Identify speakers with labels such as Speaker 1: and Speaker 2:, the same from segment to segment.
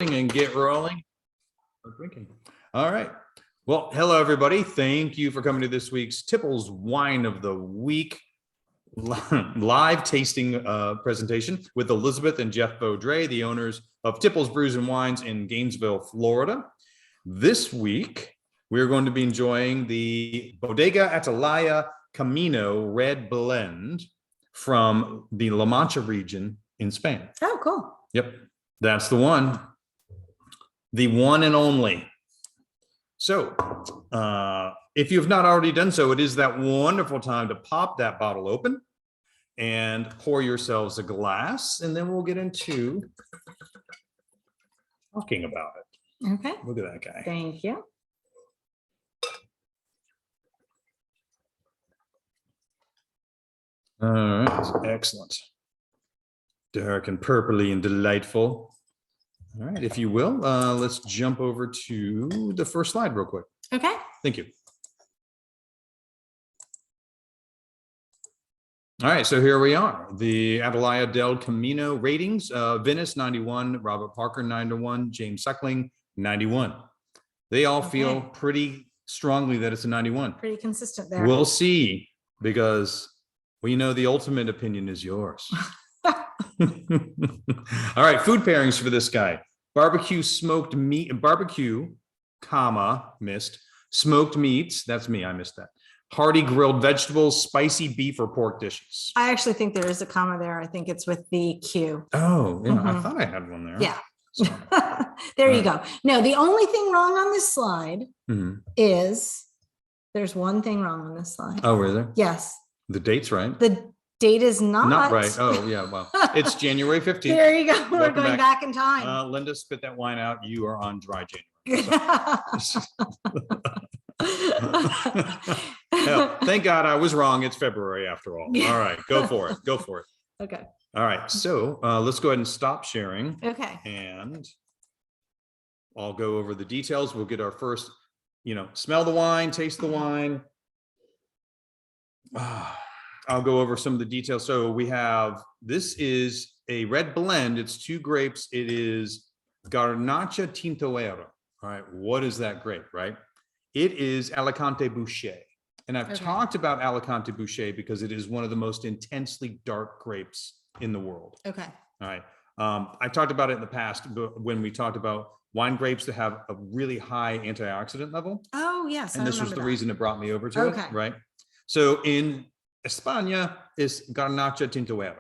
Speaker 1: And get rolling. Drinking. All right. Well, hello, everybody. Thank you for coming to this week's Tipple's Wine of the Week live tasting presentation with Elizabeth and Jeff Beaudre, the owners of Tipple's Brews and Wines in Gainesville, Florida. This week, we're going to be enjoying the Bodega Atalaya Camino Red Blend from the La Mancha region in Spain.
Speaker 2: Oh, cool.
Speaker 1: Yep, that's the one. The one and only. So if you have not already done so, it is that wonderful time to pop that bottle open and pour yourselves a glass, and then we'll get into talking about it.
Speaker 2: Okay.
Speaker 1: Look at that guy.
Speaker 2: Thank you.
Speaker 1: All right, excellent. Dark and purpley and delightful. All right, if you will, let's jump over to the first slide real quick.
Speaker 2: Okay.
Speaker 1: Thank you. All right, so here we are. The Atalaya del Camino ratings, Venice 91, Robert Parker 91, James Suckling 91. They all feel pretty strongly that it's a 91.
Speaker 2: Pretty consistent there.
Speaker 1: We'll see, because we know the ultimate opinion is yours. All right, food pairings for this guy. Barbecue smoked meat, barbecue, missed, smoked meats. That's me, I missed that. Hearty grilled vegetables, spicy beef or pork dishes.
Speaker 2: I actually think there is a comma there. I think it's with the Q.
Speaker 1: Oh, yeah, I thought I had one there.
Speaker 2: Yeah.
Speaker 1: So,
Speaker 2: there you go. No, the only thing wrong on this slide
Speaker 1: mhm.
Speaker 2: is there's one thing wrong on this slide.
Speaker 1: Oh, really?
Speaker 2: Yes.
Speaker 1: The date's right.
Speaker 2: The date is not
Speaker 1: right. Oh, yeah. Well, it's January 15th.
Speaker 2: There you go. We're
Speaker 1: Welcome
Speaker 2: going back in time.
Speaker 1: Linda, spit that wine out. You are on dry January. So. Hell, thank God I was wrong. It's February after all. All right, go for it. Go for it.
Speaker 2: Okay.
Speaker 1: All right. So let's go ahead and stop sharing.
Speaker 2: Okay.
Speaker 1: And I'll go over the details. We'll get our first, smell the wine, taste the wine. I'll go over some of the details. So we have, this is a red blend. It's 2 grapes. It is Garnacha Tintoero. All right. What is that grape, right? It is Alicante Bouschet. And I've talked about Alicante Bouschet because it is one of the most intensely dark grapes in the world.
Speaker 2: Okay.
Speaker 1: All right. I talked about it in the past when we talked about wine grapes that have a really high antioxidant level.
Speaker 2: Oh, yes.
Speaker 1: And this was the reason it brought me over to it, right? So in España is Garnacha Tintoero.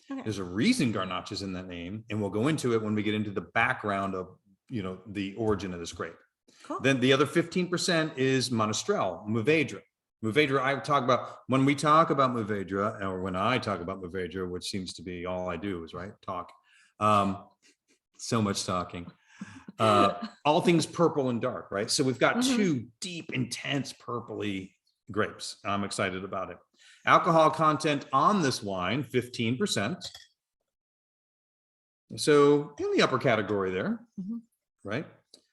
Speaker 1: Okay. There's a reason Garnacha's in that name, and we'll go into it when we get into the background of, the origin of this grape. Cool. Then the other 15% is Monastrell, Mourvedre. Mourvedre, I talk about, when we talk about Mourvedre, or when I talk about Mourvedre, which seems to be all I do is, talk. So much talking. All things purple and dark, right? So we've got 2 deep, intense purpley grapes. I'm excited about it. Alcohol content on this wine, 15%. So in the upper category there, right?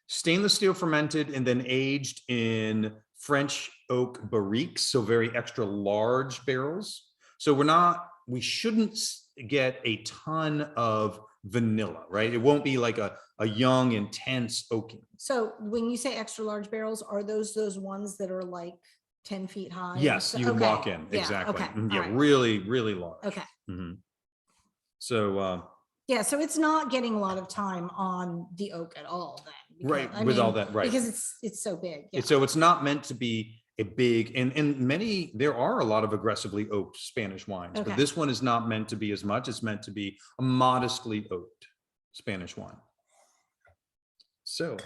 Speaker 1: Stainless steel fermented and then aged in French oak barriques, so very extra large barrels. So we shouldn't get a ton of vanilla, right? It won't be like a young, intense oaking.
Speaker 2: So when you say extra large barrels, are those ones that are like 10 feet high?
Speaker 1: Yes, you can walk in.
Speaker 2: Yeah,
Speaker 1: exactly.
Speaker 2: Okay.
Speaker 1: Yeah,
Speaker 2: right.
Speaker 1: really, really large.
Speaker 2: Okay.
Speaker 1: So
Speaker 2: yeah, so it's not getting a lot of time on the oak at all then. Because,
Speaker 1: right, with all that, right.
Speaker 2: Because it's so big. Yeah.
Speaker 1: So it's not meant to be a big, and there are a lot of aggressively oaked Spanish wines, but this one is not meant to be as much. It's meant to be a modestly oaked Spanish wine. So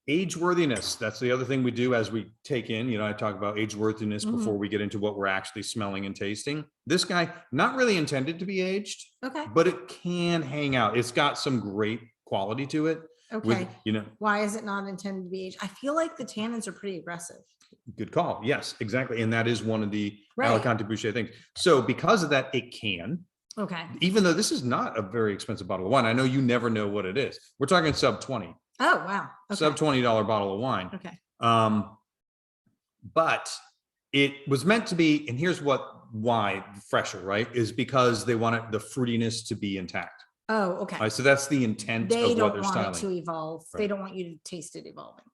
Speaker 1: age worthiness, that's the other thing we do as we take in, I talk about age worthiness before we get into what we're actually smelling and tasting. This guy, not really intended to be aged, but it can hang out. It's got some great quality to it.
Speaker 2: Okay. Why is it not intended to be aged? I feel like the tannins are pretty aggressive.
Speaker 1: Good call. Yes, exactly. And that is one of the Alicante Bouschet things. So because of that, it can.
Speaker 2: Okay.
Speaker 1: Even though this is not a very expensive bottle of wine, I know you never know what it is. We're talking sub 20.
Speaker 2: Oh, wow. Okay.
Speaker 1: Sub $20 bottle of wine.
Speaker 2: Okay.
Speaker 1: But it was meant to be, and here's why fresher, right? Is because they wanted the fruitiness to be intact.
Speaker 2: Oh, okay.
Speaker 1: So that's the intent
Speaker 2: They
Speaker 1: of what
Speaker 2: don't
Speaker 1: they're
Speaker 2: want
Speaker 1: styling.
Speaker 2: it to evolve. They don't want you to taste it evolving.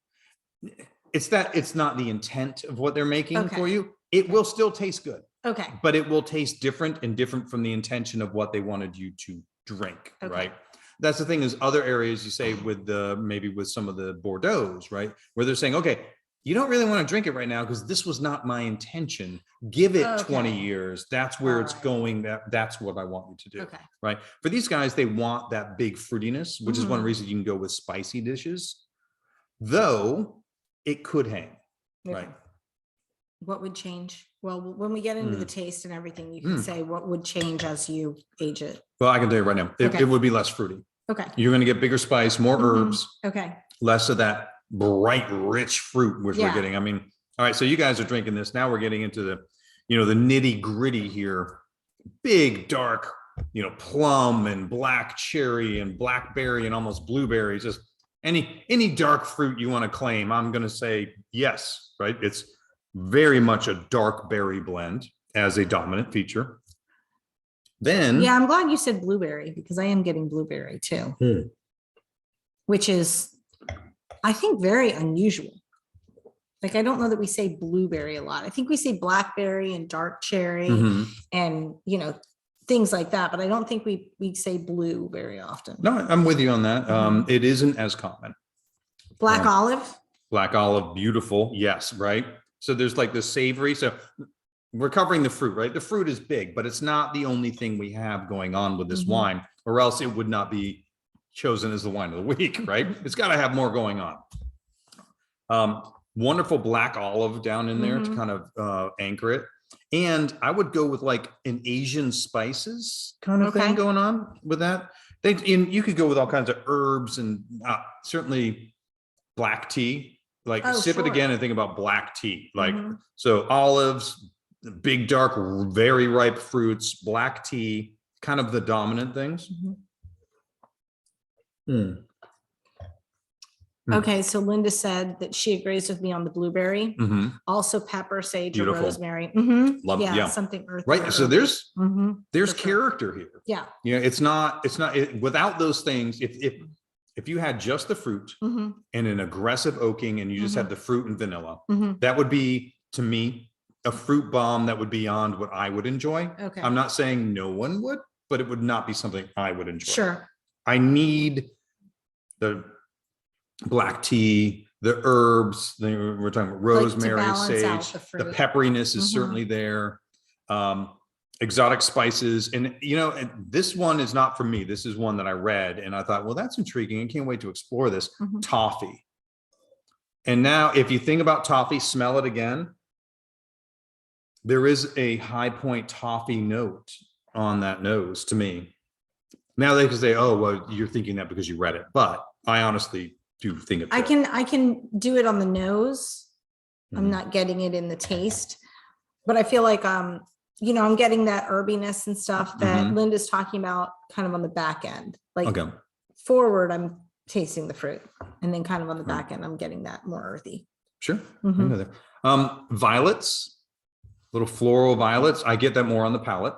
Speaker 1: It's not the intent of what they're making
Speaker 2: Okay.
Speaker 1: for you. It will still taste good,
Speaker 2: Okay.
Speaker 1: but it will taste different and different from the intention of what they wanted you to drink,
Speaker 2: Okay.
Speaker 1: right? That's the thing is other areas you say with maybe with some of the Bordeaux's, right? Where they're saying, okay, you don't really want to drink it right now because this was not my intention. Give it 20 years. That's where it's going. That's what I want you to do.
Speaker 2: Okay.
Speaker 1: Right. For these guys, they want that big fruitiness, which is one reason you can go with spicy dishes, though it could hang.
Speaker 2: Okay.
Speaker 1: Right.
Speaker 2: What would change? Well, when we get into the taste and everything, you can say what would change as you age it.
Speaker 1: Well, I can tell you right now, it would be less fruity.
Speaker 2: Okay.
Speaker 1: You're going to get bigger spice, more herbs.
Speaker 2: Okay.
Speaker 1: Less of that bright, rich fruit, which we're getting. I mean, all right, so you guys are drinking this. Now we're getting into the, the nitty gritty here. Big, dark, plum and black cherry and blackberry and almost blueberry. Just any dark fruit you want to claim, I'm going to say yes, right? It's very much a dark berry blend as a dominant feature. Then,
Speaker 2: yeah, I'm glad you said blueberry because I am getting blueberry too, which is, I think, very unusual. Like, I don't know that we say blueberry a lot. I think we say blackberry and dark cherry and, things like that. But I don't think we say blue very often.
Speaker 1: No, I'm with you on that. It isn't as common.
Speaker 2: Black olive?
Speaker 1: Black olive, beautiful. Yes, right. So there's like the savory. So we're covering the fruit, right? The fruit is big, but it's not the only thing we have going on with this wine, or else it would not be chosen as the wine of the week, right? It's got to have more going on. Wonderful black olive down in there to kind of anchor it. And I would go with like an Asian spices kind of thing going on with that. You could go with all kinds of herbs and certainly black tea. Like sip it again and think about black tea. Like, so olives, big, dark, very ripe fruits, black tea, kind of the dominant things.
Speaker 2: Okay, so Linda said that she agrees with me on the blueberry. Also pepper, sage, or rosemary. Yeah, something earthy.
Speaker 1: Right. So there's character here.
Speaker 2: Yeah.
Speaker 1: It's not without those things. If you had just the fruit and an aggressive oaking and you just had the fruit and vanilla, that would be, to me, a fruit bomb that would be beyond what I would enjoy.
Speaker 2: Okay.
Speaker 1: I'm not saying no one would, but it would not be something I would enjoy.
Speaker 2: Sure.
Speaker 1: I need the black tea, the herbs, we're talking about rosemary, sage, the pepperiness is certainly there. Exotic spices. And, this one is not for me. This is one that I read and I thought, well, that's intriguing. I can't wait to explore this. Toffee. And now if you think about toffee, smell it again. There is a high point toffee note on that nose to me. Now they can say, oh, well, you're thinking that because you read it, but I honestly do think it's
Speaker 2: I can do it on the nose. I'm not getting it in the taste, but I feel like, I'm getting that herbiness and stuff that Linda's talking about kind of on the back end. Like forward, I'm tasting the fruit, and then kind of on the back end, I'm getting that more earthy.
Speaker 1: Sure. Violets, little floral violets. I get that more on the palate.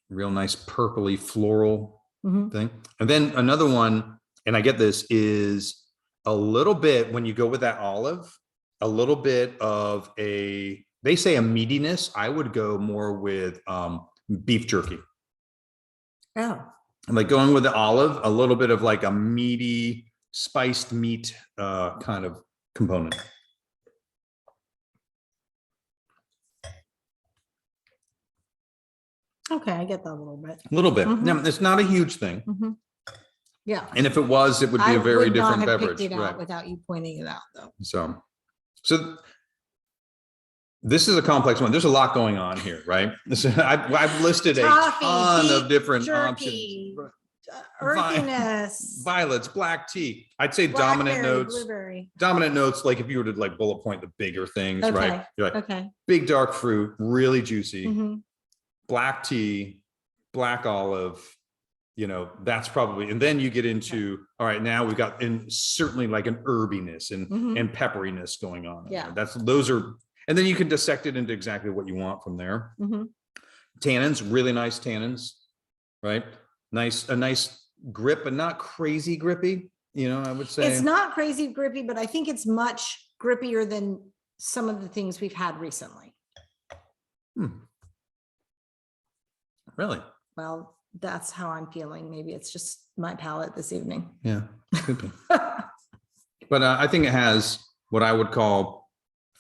Speaker 1: Real nice purpley floral thing. And then another one, and I get this, is a little bit, when you go with that olive, a little bit of they say a meatiness. I would go more with beef jerky.
Speaker 2: Oh.
Speaker 1: Like going with the olive, a little bit of like a meaty, spiced meat kind of component.
Speaker 2: Okay, I get that a little bit.
Speaker 1: A little bit. Now, it's not a huge thing.
Speaker 2: Yeah.
Speaker 1: And if it was, it would be a very different beverage.
Speaker 2: Picked it out without you pointing it out, though.
Speaker 1: So this is a complex one. There's a lot going on here, right? I've listed
Speaker 2: Toffee,
Speaker 1: a ton
Speaker 2: beef
Speaker 1: of different
Speaker 2: jerky,
Speaker 1: options.
Speaker 2: Earthiness.
Speaker 1: Violets, black tea. I'd say dominant notes.
Speaker 2: Blueberry.
Speaker 1: Dominant notes, like if you were to like bullet point the bigger things, right? You're like,
Speaker 2: Okay.
Speaker 1: big dark fruit, really juicy. Black tea, black olive. That's probably, and then you get into, all right, now we've got certainly like an herbiness and pepperiness going on.
Speaker 2: Yeah.
Speaker 1: Those are, and then you can dissect it into exactly what you want from there. Tannins, really nice tannins, right? A nice grip, but not crazy grippy. I would say
Speaker 2: It's not crazy grippy, but I think it's much grippier than some of the things we've had recently.
Speaker 1: Really?
Speaker 2: Well, that's how I'm feeling. Maybe it's just my palate this evening.
Speaker 1: Yeah, could be. But I think it has what I would call,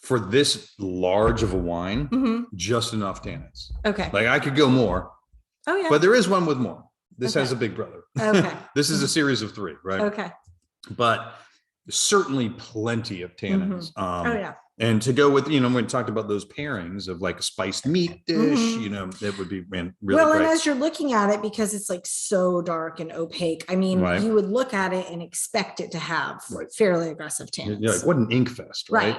Speaker 1: for this large of a wine, just enough tannins.
Speaker 2: Okay.
Speaker 1: Like I could go more.
Speaker 2: Oh yeah.
Speaker 1: But there is one with more. This
Speaker 2: Okay.
Speaker 1: has a big brother.
Speaker 2: Okay.
Speaker 1: This is a series of 3, right?
Speaker 2: Okay.
Speaker 1: But certainly plenty of tannins.
Speaker 2: Oh yeah.
Speaker 1: And to go with, when we talked about those pairings of like a spiced meat dish, that would be really
Speaker 2: well,
Speaker 1: great.
Speaker 2: and as you're looking at it, because it's like so dark and opaque, I mean,
Speaker 1: Right.
Speaker 2: you would look at it and expect it to have fairly aggressive tannins.
Speaker 1: You're like, what an ink fest, right?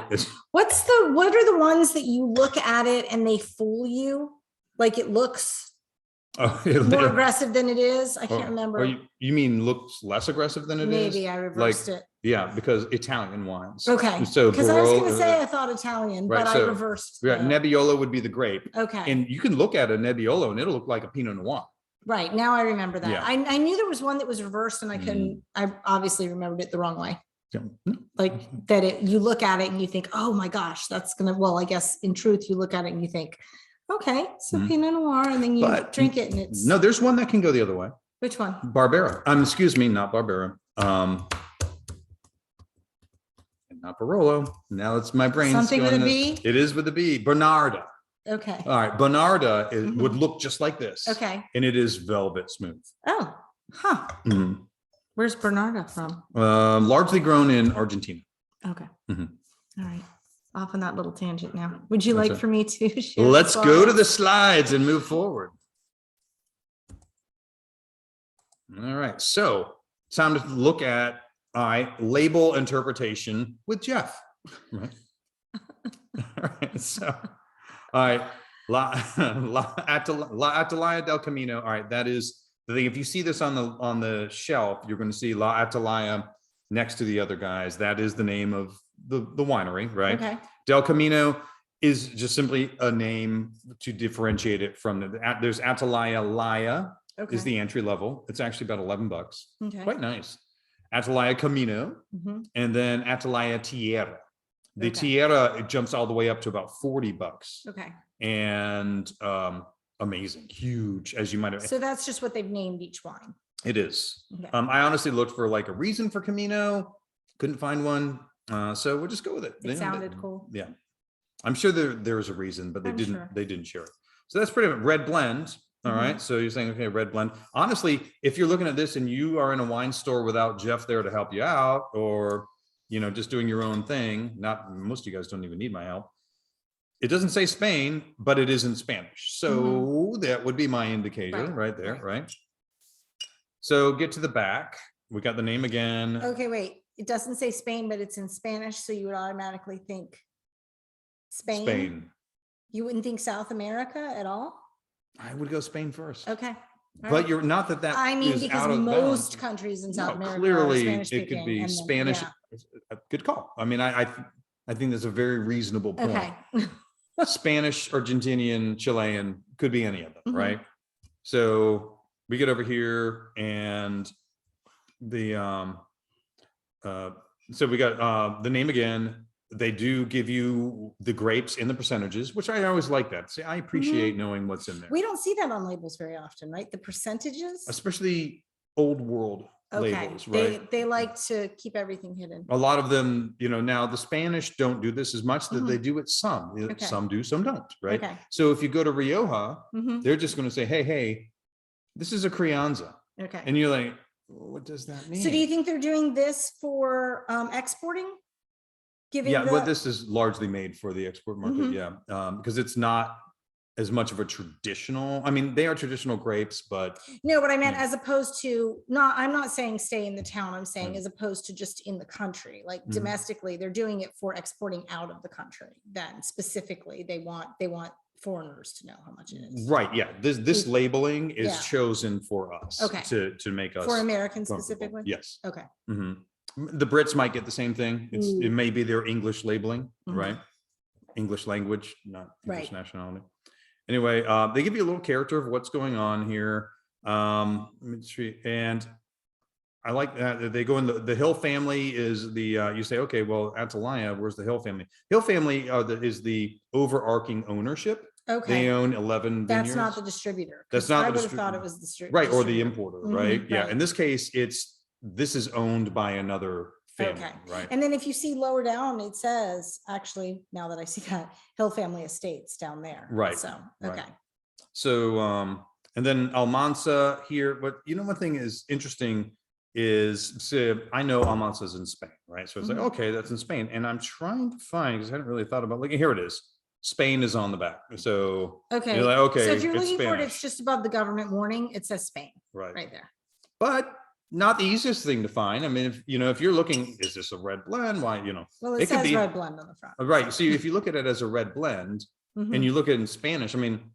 Speaker 2: What are the ones that you look at it and they fool you? Like it looks more aggressive than it is. I can't remember.
Speaker 1: Or you mean looks less aggressive than it is?
Speaker 2: Maybe I reversed it.
Speaker 1: Yeah, because Italian wines.
Speaker 2: Okay.
Speaker 1: So
Speaker 2: because I was going to say I thought Italian,
Speaker 1: right,
Speaker 2: but I reversed.
Speaker 1: Yeah, Nebbiolo would be the grape.
Speaker 2: Okay.
Speaker 1: And you can look at a Nebbiolo and it'll look like a Pinot Noir.
Speaker 2: Right. Now I remember that.
Speaker 1: Yeah.
Speaker 2: I knew there was one that was reversed and I couldn't, I obviously remembered it the wrong way.
Speaker 1: Yeah.
Speaker 2: Like that you look at it and you think, oh my gosh, that's going to, well, I guess in truth, you look at it and you think, okay, so Pinot Noir, and then you drink it and it's.
Speaker 1: No, there's one that can go the other way.
Speaker 2: Which one?
Speaker 1: Barbera. Excuse me, not Barbera. Not Barolo. Now it's my brain.
Speaker 2: Something with a B?
Speaker 1: It is with a B. Bernarda.
Speaker 2: Okay.
Speaker 1: All right. Bernarda would look just like this.
Speaker 2: Okay.
Speaker 1: And it is velvet smooth.
Speaker 2: Oh, huh. Where's Bernarda from?
Speaker 1: Largely grown in Argentina.
Speaker 2: Okay. All right. Off on that little tangent now. Would you like for me to share?
Speaker 1: Let's go to the slides and move forward. All right. So time to look at label interpretation with Jeff. Right. All right. So, all right. La Atalaya del Camino. All right. That is the thing. If you see this on the shelf, you're going to see La Atalaya next to the other guys. That is the name of the winery, right? Okay. Del Camino is just simply a name to differentiate it from there's Atalaya Laya is the entry level. It's actually about $11. Okay. Quite nice. Atalaya Camino, and then Atalaya Tierra. The Tierra, it jumps all the way up to about $40.
Speaker 2: Okay.
Speaker 1: And amazing, huge, as you might have.
Speaker 2: So that's just what they've named each wine.
Speaker 1: It is. Okay. I honestly looked for like a reason for Camino, couldn't find one. So we'll just go with it.
Speaker 2: It sounded cool.
Speaker 1: Yeah. I'm sure there was a reason, but they didn't share it. So that's pretty much red blend. All right. So you're saying, okay, red blend. Honestly, if you're looking at this and you are in a wine store without Jeff there to help you out, or, just doing your own thing, most of you guys don't even need my help. It doesn't say Spain, but it is in Spanish. So that would be my indicator right there. Right. So get to the back. We got the name again.
Speaker 2: Okay, wait. It doesn't say Spain, but it's in Spanish. So you would automatically think Spain. You wouldn't think South America at all?
Speaker 1: I would go Spain first.
Speaker 2: Okay.
Speaker 1: But you're not that.
Speaker 2: I mean, because most countries in South America
Speaker 1: clearly
Speaker 2: are Spanish
Speaker 1: it could be Spanish. Good call. I mean, I think that's a very reasonable point.
Speaker 2: Okay.
Speaker 1: Spanish, Argentinian, Chilean, could be any of them, right? So we get over here and the so we got the name again. They do give you the grapes in the percentages, which I always like that. See, I appreciate knowing what's in there.
Speaker 2: We don't see that on labels very often, right? The percentages,
Speaker 1: especially old world labels, right?
Speaker 2: They like to keep everything hidden.
Speaker 1: A lot of them, now the Spanish don't do this as much that they do it some. Some do, some don't, right? Okay. So if you go to Rioja, they're just going to say, hey, this is a Crianza. Okay. And you're like, what does that mean?
Speaker 2: So do you think they're doing this for exporting?
Speaker 1: Well, this is largely made for the export market, because it's not as much of a traditional. I mean, they are traditional grapes, but
Speaker 2: no, what I meant as opposed to I'm not saying stay in the town. I'm saying as opposed to just in the country, like domestically, they're doing it for exporting out of the country. Then specifically, they want foreigners to know how much it is.
Speaker 1: Right. Yeah. This labeling is chosen for us. Okay. To make us
Speaker 2: for Americans specifically.
Speaker 1: Yes.
Speaker 2: Okay.
Speaker 1: The Brits might get the same thing. It may be their English labeling, right? English language, not English nationality. anyway, they give you a little character of what's going on here. And I like that they go in the Hill family is the you say, okay, well, Atalaya, where's the Hill family? Hill family is the overarching ownership.
Speaker 2: Okay.
Speaker 1: They own 11 vineyards.
Speaker 2: That's not the distributor.
Speaker 1: That's not
Speaker 2: I
Speaker 1: the
Speaker 2: would have thought it was the
Speaker 1: right, or the
Speaker 2: distributor.
Speaker 1: importer, right? Yeah.
Speaker 2: right.
Speaker 1: In this case, this is owned by another family,
Speaker 2: Okay.
Speaker 1: right?
Speaker 2: And then if you see lower down, it says, actually, now that I see that, Hill Family Estates down there.
Speaker 1: Right.
Speaker 2: So,
Speaker 1: Right.
Speaker 2: okay.
Speaker 1: So, and then Almansa here, but one thing is interesting is, so I know Almansa is in Spain, right? So it's like, okay, that's in Spain. And I'm trying to find, because I hadn't really thought about, like, here it is. Spain is on the back. So
Speaker 2: Okay.
Speaker 1: you're like, okay,
Speaker 2: So if you're
Speaker 1: it's
Speaker 2: looking for it,
Speaker 1: Spanish.
Speaker 2: it's just above the government warning. It says Spain
Speaker 1: Right.
Speaker 2: right there.
Speaker 1: But not the easiest thing to find. I mean, if you're looking, is this a red blend? Why,
Speaker 2: Well, it
Speaker 1: could
Speaker 2: says
Speaker 1: be
Speaker 2: red blend on the front.
Speaker 1: right. So if you look at it as a red blend and you look at it in Spanish, I mean,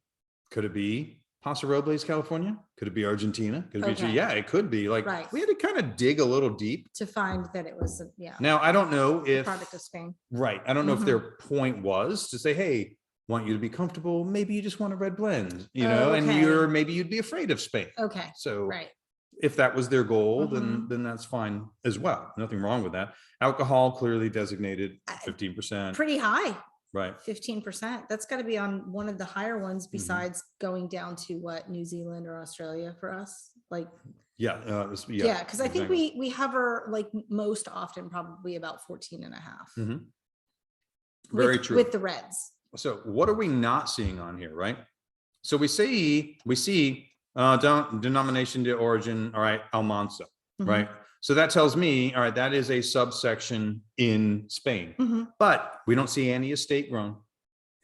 Speaker 1: could it be Paso Robles, California? Could it be Argentina? Could it be?
Speaker 2: Okay.
Speaker 1: Yeah, it could be. Like,
Speaker 2: Right.
Speaker 1: we had to kind of dig a little deep
Speaker 2: To find that it was,
Speaker 1: Now, I don't know
Speaker 2: a
Speaker 1: if
Speaker 2: product of Spain.
Speaker 1: right. I don't know if their point was to say, hey, want you to be comfortable. Maybe you just want a red blend, and
Speaker 2: Okay.
Speaker 1: maybe you'd be afraid of Spain.
Speaker 2: Okay.
Speaker 1: So
Speaker 2: Right.
Speaker 1: if that was their goal, then that's fine as well. Nothing wrong with that. Alcohol clearly designated 15%.
Speaker 2: Pretty high.
Speaker 1: Right.
Speaker 2: 15%. That's got to be on one of the higher ones besides going down to what, New Zealand or Australia for us. Like,
Speaker 1: yeah.
Speaker 2: yeah. Because I think we hover like most often probably about 14 and a half.
Speaker 1: Very true.
Speaker 2: With the reds.
Speaker 1: So what are we not seeing on here, right? So we see denomination de origin, all right, Almansa, right? So that tells me, all right, that is a subsection in Spain, but we don't see any estate grown.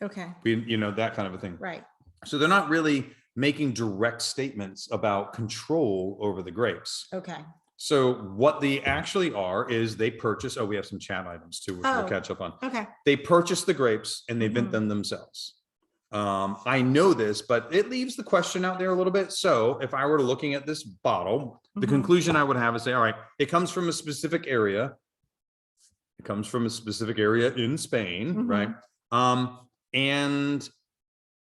Speaker 2: Okay.
Speaker 1: That kind of a thing.
Speaker 2: Right.
Speaker 1: So they're not really making direct statements about control over the grapes.
Speaker 2: Okay.
Speaker 1: So what they actually are is they purchase, we have some chat items too, which we'll catch up on.
Speaker 2: Okay.
Speaker 1: They purchase the grapes and they vent them themselves. I know this, but it leaves the question out there a little bit. So if I were looking at this bottle, the conclusion I would have is say, all right, it comes from a specific area. It comes from a specific area in Spain, right? And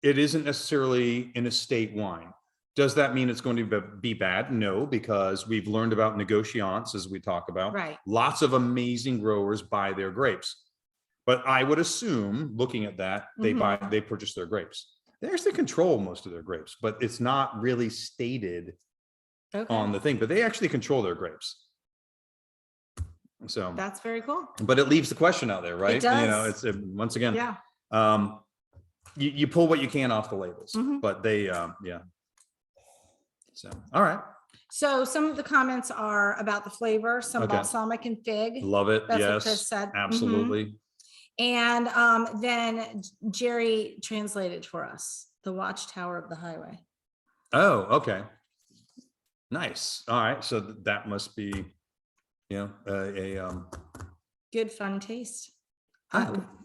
Speaker 1: it isn't necessarily an estate wine. Does that mean it's going to be bad? No, because we've learned about negociants, as we talk about.
Speaker 2: Right.
Speaker 1: Lots of amazing growers buy their grapes. But I would assume, looking at that, they purchase their grapes. They actually control most of their grapes, but it's not really stated on the thing. But they actually control their grapes. So
Speaker 2: that's very cool.
Speaker 1: But it leaves the question out there, right?
Speaker 2: It does.
Speaker 1: It's once again,
Speaker 2: yeah.
Speaker 1: You pull what you can off the labels, but they, So, all right.
Speaker 2: So some of the comments are about the flavor, some balsamic and fig.
Speaker 1: Love it.
Speaker 2: That's
Speaker 1: yes,
Speaker 2: what Chris said.
Speaker 1: Absolutely.
Speaker 2: And then Jerry translated for us, the watchtower of the highway.
Speaker 1: Oh, okay. Nice. All right. So that must be,
Speaker 2: good fun taste.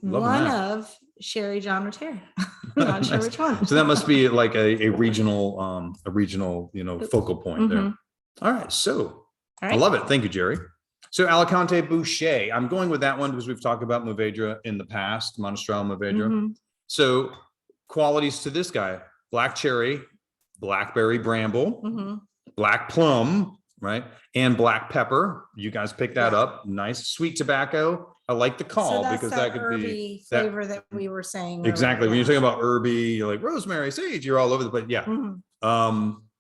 Speaker 1: One
Speaker 2: of Sherry, John, or Terry. I'm not sure which one.
Speaker 1: So that must be like a regional, focal point there. All right. So I love it. Thank you, Jerry. So Alicante Boucher, I'm going with that one because we've talked about Mourvedre in the past, Monastrell Mourvedre. So qualities to this guy: black cherry, blackberry bramble, black plum, right? And black pepper. You guys picked that up. Nice. Sweet tobacco. I like the call because that could be
Speaker 2: flavor that we were saying.
Speaker 1: Exactly. When you're talking about herby, you're like rosemary, sage, you're all over the place. Yeah.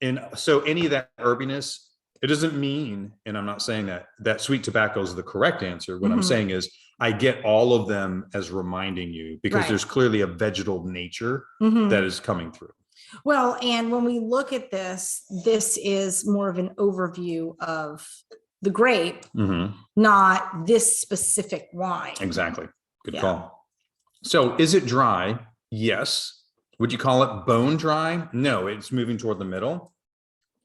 Speaker 1: And so any of that herbiness, it doesn't mean, and I'm not saying that sweet tobacco is the correct answer. What I'm saying is I get all of them as reminding you because there's clearly a vegetal nature that is coming through.
Speaker 2: Well, and when we look at this is more of an overview of the grape, not this specific wine.
Speaker 1: Exactly. Good call. So is it dry? Yes. Would you call it bone dry? No, it's moving toward the middle.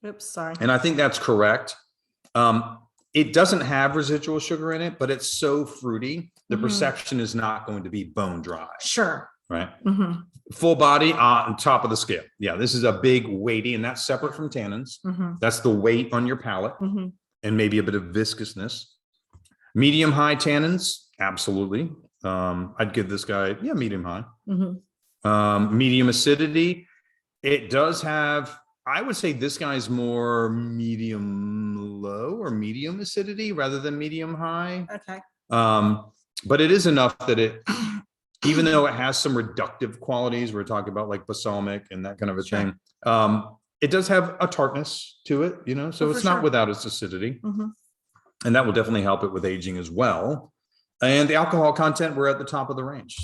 Speaker 2: Oops, sorry.
Speaker 1: And I think that's correct. It doesn't have residual sugar in it, but it's so fruity. The perception is not going to be bone dry.
Speaker 2: Sure.
Speaker 1: Right. Full body on top of the scale. Yeah, this is a big weighty, and that's separate from tannins. That's the weight on your palate and maybe a bit of viscousness. Medium high tannins. Absolutely. I'd give this guy, medium high. Medium acidity. It does have, I would say this guy's more medium low or medium acidity rather than medium high.
Speaker 2: Okay.
Speaker 1: But it is enough that it, even though it has some reductive qualities, we're talking about like balsamic and that kind of a
Speaker 2: Sure.
Speaker 1: thing. It does have a tartness to it, you know, so
Speaker 2: Oh, for
Speaker 1: it's not
Speaker 2: sure.
Speaker 1: without its acidity.
Speaker 2: Mhm.
Speaker 1: And that will definitely help it with aging as well. And the alcohol content, we're at the top of the range.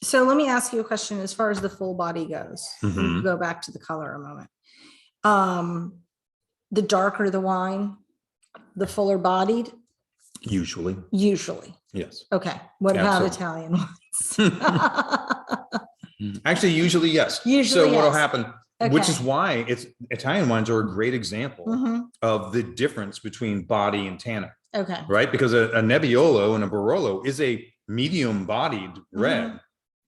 Speaker 2: So let me ask you a question as far as the full body goes. We
Speaker 1: Mhm.
Speaker 2: can go back to the color a moment. The darker the wine, the fuller bodied,
Speaker 1: Usually,
Speaker 2: usually.
Speaker 1: yes.
Speaker 2: Okay. What about
Speaker 1: Absolutely.
Speaker 2: Italian wines?
Speaker 1: Actually, usually, yes.
Speaker 2: Usually,
Speaker 1: so what'll
Speaker 2: yes.
Speaker 1: happen, which is
Speaker 2: Okay.
Speaker 1: why Italian wines are a great example
Speaker 2: Mhm.
Speaker 1: of the difference between body and tannin,
Speaker 2: Okay.
Speaker 1: right? Because a Nebbiolo and a Barolo is a medium bodied red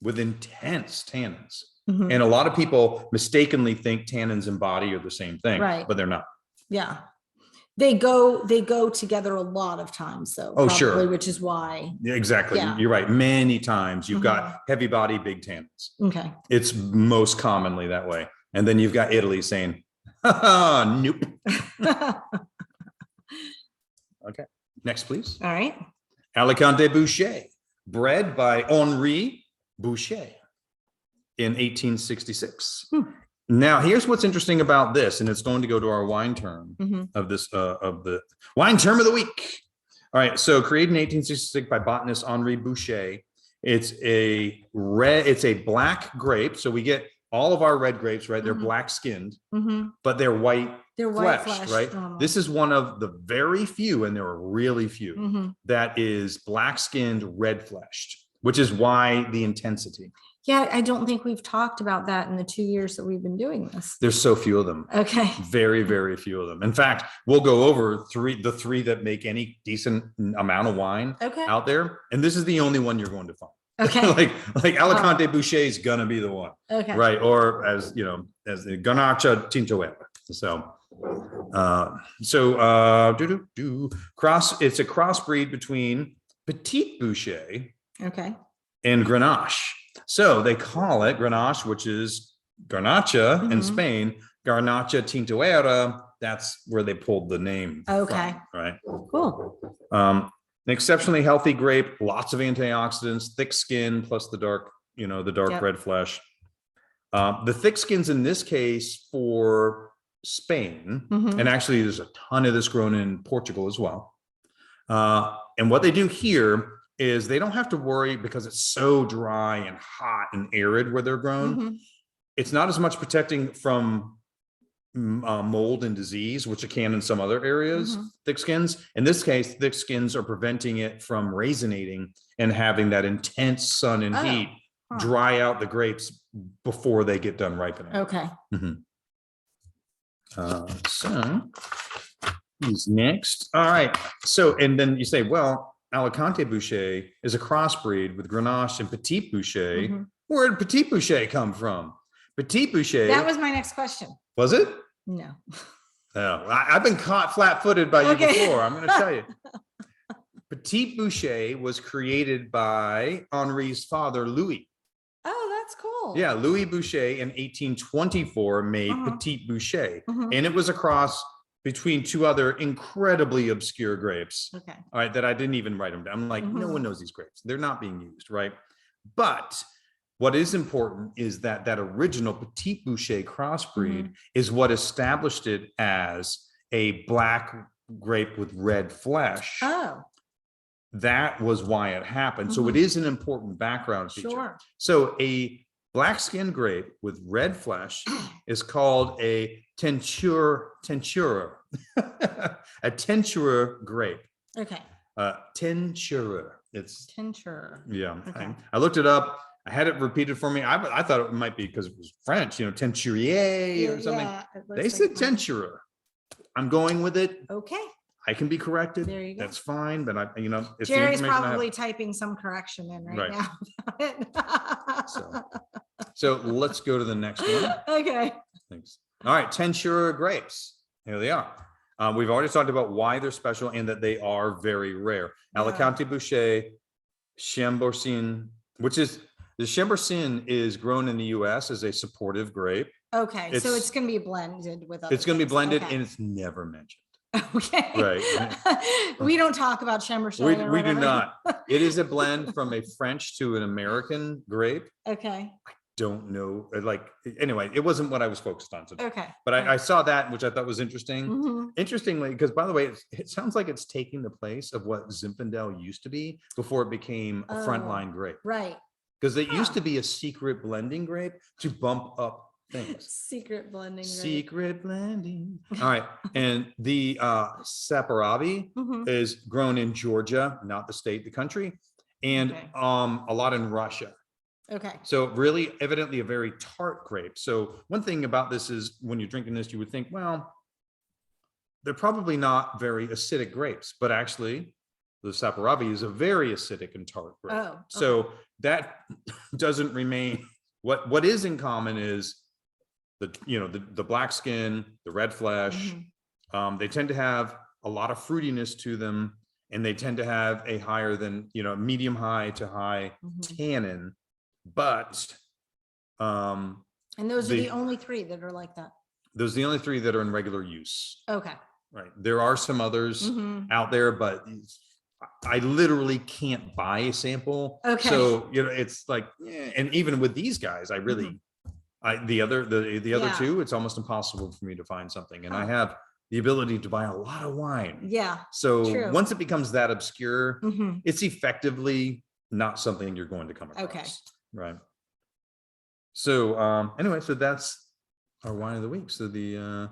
Speaker 1: with intense tannins.
Speaker 2: Mhm.
Speaker 1: And a lot of people mistakenly think tannins and body are the same thing,
Speaker 2: Right.
Speaker 1: but they're not.
Speaker 2: Yeah. They go together a lot of times though.
Speaker 1: Oh,
Speaker 2: probably,
Speaker 1: sure.
Speaker 2: which is why.
Speaker 1: Yeah, exactly.
Speaker 2: Yeah.
Speaker 1: You're right. Many times you've
Speaker 2: Mhm.
Speaker 1: got heavy body, big tannins.
Speaker 2: Okay.
Speaker 1: It's most commonly that way. And then you've got Italy saying, nope. Okay. Next, please.
Speaker 2: All right.
Speaker 1: Alicante Boucher, bred by Henri Boucher in 1866. Now, here's what's interesting about this, and it's going to go to our wine term of this of the wine term of the week. All right, so created in 1866 by botanist Henri Boucher. It's a black grape. So we get all of our red grapes, right? They're black skinned, but they're white. They're white fleshed, right? Normal. This is one of the very few, and there are really few, that is black skinned, red fleshed, which is why the intensity.
Speaker 2: Yeah, I don't think we've talked about that in the 2 years that we've been doing this.
Speaker 1: There's so few of them.
Speaker 2: Okay.
Speaker 1: Very, very few of them. In fact, we'll go over the three that make any decent amount of wine out there. And this is the only one you're going to find.
Speaker 2: Okay.
Speaker 1: like Alicante Boucher is gonna be the one.
Speaker 2: Okay.
Speaker 1: Right. Or as you know, as the Garnacha Tintoera. It's a crossbreed between Petit Boucher and Grenache. So they call it Grenache, which is Garnacha in Spain, Garnacha Tintoera. That's where they pulled the name from, right?
Speaker 2: Cool.
Speaker 1: An exceptionally healthy grape, lots of antioxidants, thick skin, plus the dark red flesh. The thick skins in this case for Spain, and actually there's a ton of this grown in Portugal as well. And what they do here is they don't have to worry because it's so dry and hot and arid where they're grown. It's not as much protecting from mold and disease, which it can in some other areas, thick skins. In this case, thick skins are preventing it from raisinating and having that intense sun and heat dry out the grapes before they get done ripening.
Speaker 2: Okay.
Speaker 1: So who's next? All right. So, and then you say, well, Alicante Boucher is a crossbreed with Grenache and Petit Boucher. Where did Petit Boucher come from? Petit Boucher.
Speaker 2: That was my next question.
Speaker 1: Was it?
Speaker 2: No.
Speaker 1: Oh, I've been caught flat-footed by you before. I'm going to tell you. Petit Boucher was created by Henri's father, Louis.
Speaker 2: Oh, that's cool.
Speaker 1: Yeah, Louis Boucher in 1824 made Petit Boucher, and it was a cross between two other incredibly obscure grapes.
Speaker 2: Okay.
Speaker 1: All right, that I didn't even write them down. I'm like, no one knows these grapes. They're not being used, right? But what is important is that original Petit Boucher crossbreed is what established it as a black grape with red flesh.
Speaker 2: Oh.
Speaker 1: That was why it happened. So it is an important background feature.
Speaker 2: Sure.
Speaker 1: So a black skinned grape with red flesh is called a tentura, a tentura grape.
Speaker 2: Okay.
Speaker 1: Tentura. It's
Speaker 2: tentura.
Speaker 1: Yeah.
Speaker 2: Okay.
Speaker 1: I looked it up. I had it repeated for me. I thought it might be because it was French, teinturier or something. Yeah, they said tentura. I'm going with it.
Speaker 2: Okay.
Speaker 1: I can be corrected.
Speaker 2: There you go.
Speaker 1: That's fine, but it's
Speaker 2: Jerry's probably typing some correction in right
Speaker 1: now. So let's go to the next one.
Speaker 2: Okay.
Speaker 1: Thanks. All right, Tentura grapes. Here they are. We've already talked about why they're special and that they are very rare. Alicante Boucher, Chambourcin, which is The Chambourcin is grown in the U.S. as a supportive grape.
Speaker 2: Okay, so it's going to be blended with other
Speaker 1: It's going to be
Speaker 2: things.
Speaker 1: blended,
Speaker 2: Okay.
Speaker 1: and it's never mentioned.
Speaker 2: Okay.
Speaker 1: Right.
Speaker 2: We don't talk about Chambourcin.
Speaker 1: We do not. It is a blend from a French to an American grape.
Speaker 2: Okay.
Speaker 1: Don't know, like, anyway, it wasn't what I was focused on today.
Speaker 2: Okay.
Speaker 1: But I saw that, which I thought was interesting.
Speaker 2: Mm-hmm.
Speaker 1: Interestingly, because by the way, it sounds like it's taking the place of what Zinfandel used to be before it became a frontline grape.
Speaker 2: Right.
Speaker 1: Because it used to be a secret blending grape to bump up things.
Speaker 2: Secret blending.
Speaker 1: Secret blending. All right. And the Saperavi
Speaker 2: Mm-hmm.
Speaker 1: is grown in Georgia, not the state, the country, and a lot in Russia.
Speaker 2: Okay.
Speaker 1: So really, evidently a very tart grape. So one thing about this is when you're drinking this, you would think, well, they're probably not very acidic grapes, but actually the Saperavi is a very acidic and tart grape.
Speaker 2: Oh, okay.
Speaker 1: So that doesn't remain. What is in common is the black skin, the red flesh.
Speaker 2: Mm-hmm.
Speaker 1: They tend to have a lot of fruitiness to them, and they tend to have a higher than, medium high to high tannin. But
Speaker 2: and those are the only three that are like that.
Speaker 1: Those are the only three that are in regular use.
Speaker 2: Okay.
Speaker 1: Right. There are some others out there, but I literally can't buy a sample.
Speaker 2: Okay.
Speaker 1: So, it's like, and even with these guys, I really, the other two, it's almost impossible for me to find something. And I have the ability to buy a lot of wine.
Speaker 2: Yeah.
Speaker 1: So once it becomes that obscure, it's effectively not something you're going to come across.
Speaker 2: Okay.
Speaker 1: Right. So anyway, so that's our wine of the week. So then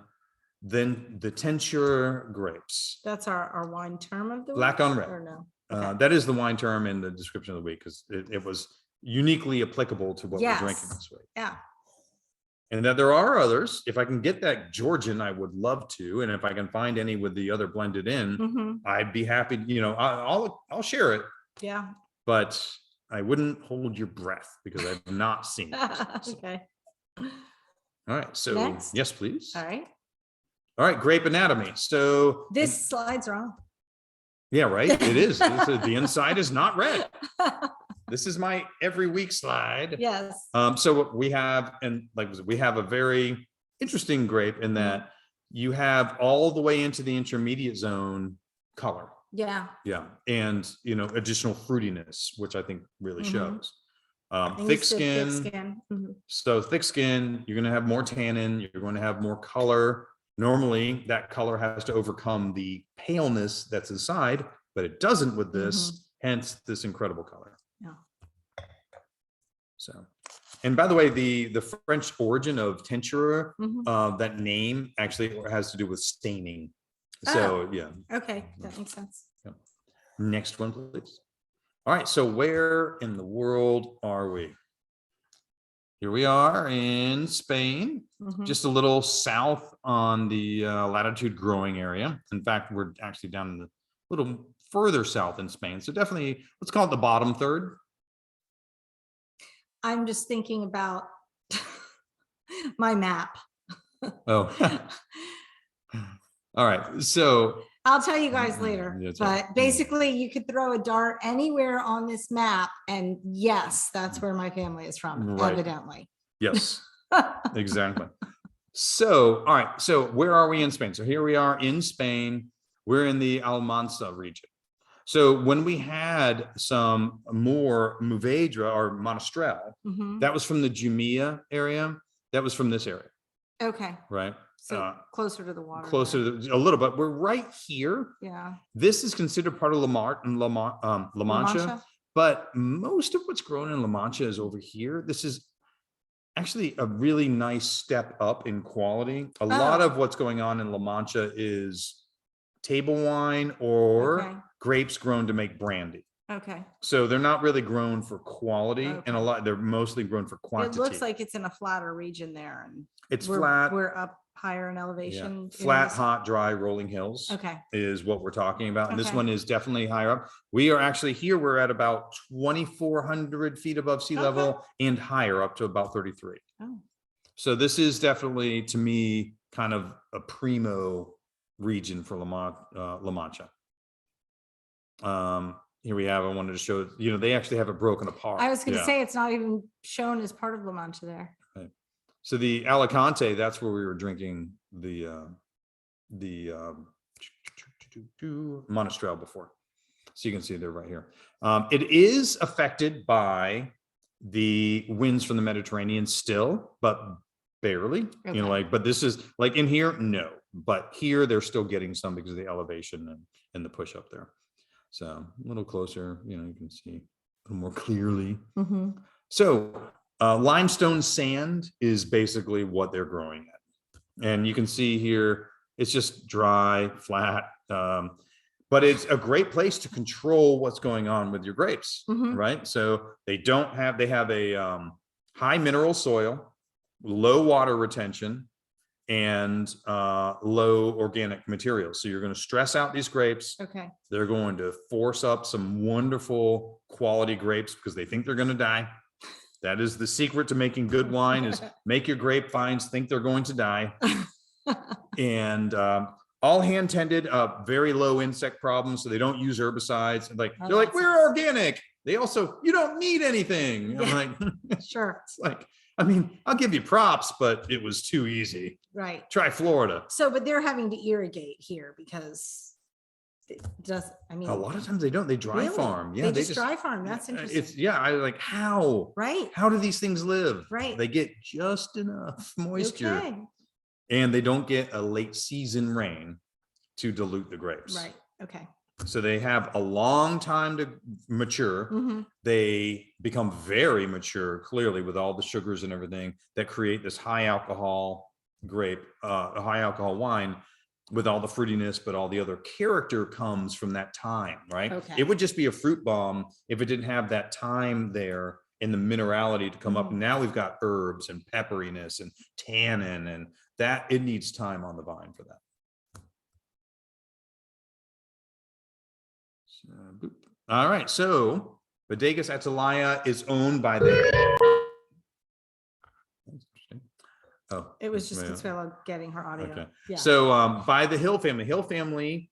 Speaker 1: the Tensure grapes.
Speaker 2: That's our wine term of the week?
Speaker 1: Black on red.
Speaker 2: Or no? Okay.
Speaker 1: That is the wine term in the description of the week, because it was uniquely applicable to what we're drinking this week.
Speaker 2: Yeah. And
Speaker 1: that there are others. If I can get that Georgian, I would love to. And if I can find any with the other blended in, I'd be happy. I'll share it.
Speaker 2: Yeah.
Speaker 1: But I wouldn't hold your breath because I've not seen it. So.
Speaker 2: Okay.
Speaker 1: All right. So
Speaker 2: next.
Speaker 1: Yes, please.
Speaker 2: All right.
Speaker 1: All right. Grape anatomy. So
Speaker 2: this slide's wrong.
Speaker 1: Yeah, right. It is. The inside is not red. This is my every week slide.
Speaker 2: Yes.
Speaker 1: So what we have, we have a very interesting grape in that you have all the way into the intermediate zone color.
Speaker 2: Yeah.
Speaker 1: Yeah. And, additional fruitiness, which I think really shows. Thick skin. So thick skin, you're going to have more tannin, you're going to have more color. Normally that color has to overcome the paleness that's inside, but it doesn't with this, hence this incredible color.
Speaker 2: Yeah.
Speaker 1: So, and by the way, the French origin of Tensure, that name actually has to do with staining. So, yeah.
Speaker 2: Okay, that makes sense.
Speaker 1: Yeah. Next one, please. All right, so where in the world are we? Here we are in Spain, just a little south on the latitude growing area. In fact, we're actually down in the little further south in Spain. So definitely, let's call it the bottom third.
Speaker 2: I'm just thinking about my map.
Speaker 1: Oh, all right. So
Speaker 2: I'll tell you guys later, but basically you could throw a dart anywhere on this map. And yes, that's where my family is from, evidently.
Speaker 1: Yes, exactly. So, all right. So where are we in Spain? So here we are in Spain. We're in the Almansa region. So when we had some more Mourvedre or Monastrell, that was from the Jumilla area. That was from this area.
Speaker 2: Okay.
Speaker 1: Right.
Speaker 2: So closer to the water.
Speaker 1: Closer to a little bit. We're right here.
Speaker 2: Yeah.
Speaker 1: This is considered part of La Mancha, but most of what's grown in La Mancha is over here. This is actually a really nice step up in quality. A lot of what's going on in La Mancha is table wine or grapes grown to make brandy.
Speaker 2: Okay.
Speaker 1: So they're not really grown for quality, and they're mostly grown for quantity.
Speaker 2: It looks like it's in a flatter region there, and
Speaker 1: it's flat.
Speaker 2: We're up higher in elevation.
Speaker 1: Yeah. Flat, hot, dry, rolling hills. Is what we're talking about, and this one is definitely higher up. We are actually here. We're at about 2,400 feet above sea level and higher, up to about 33. So this is definitely, to me, kind of a primo region for La Mancha. here we have, I wanted to show, they actually have it broken apart.
Speaker 2: I was going to
Speaker 1: Yeah.
Speaker 2: say it's not even shown as part of La Mancha there.
Speaker 1: Right. So the Alicante, that's where we were drinking the Monastrell before. So you can see they're right here. It is affected by the winds from the Mediterranean still, but barely.
Speaker 2: Okay.
Speaker 1: But this is like in here, no. But here they're still getting some because of the elevation and the push up there. So a little closer, you can see a little more clearly.
Speaker 2: Mm-hmm.
Speaker 1: So limestone sand is basically what they're growing at. And you can see here, it's just dry, flat. But it's a great place to control what's going on with your grapes, right? So they have a high mineral soil, low water retention, and low organic materials. So you're going to stress out these grapes.
Speaker 2: Okay.
Speaker 1: They're going to force up some wonderful quality grapes because they think they're going to die. That is the secret to making good wine, is make your grapevines think they're going to die. And all hand tended, very low insect problems. So they don't use herbicides. They're like, we're organic. They also, you don't need anything.
Speaker 2: Yeah.
Speaker 1: I'm like,
Speaker 2: sure.
Speaker 1: It's like, I'll give you props, but it was too easy.
Speaker 2: Right.
Speaker 1: Try Florida.
Speaker 2: So, but they're having to irrigate here because it does,
Speaker 1: A lot of times they don't. They dry farm. Yeah,
Speaker 2: they just dry farm. That's interesting.
Speaker 1: I like, how?
Speaker 2: Right.
Speaker 1: How do these things live?
Speaker 2: Right.
Speaker 1: They get just enough moisture.
Speaker 2: Okay.
Speaker 1: And they don't get a late season rain to dilute the grapes.
Speaker 2: Right. Okay.
Speaker 1: So they have a long time to mature. They become very mature, clearly, with all the sugars and everything that create this high alcohol grape, a high alcohol wine with all the fruitiness, but all the other character comes from that time, right?
Speaker 2: Okay.
Speaker 1: It would just be a fruit bomb if it didn't have that time there in the minerality to come up. Now we've got herbs and pepperiness and tannin, and that it needs time on the vine for that. So, boop. All right, so Bodegas Atalaya is owned by the. Oh,
Speaker 2: It was just Consuelo getting her audio.
Speaker 1: okay.
Speaker 2: Yeah.
Speaker 1: So by the Hill family. Hill family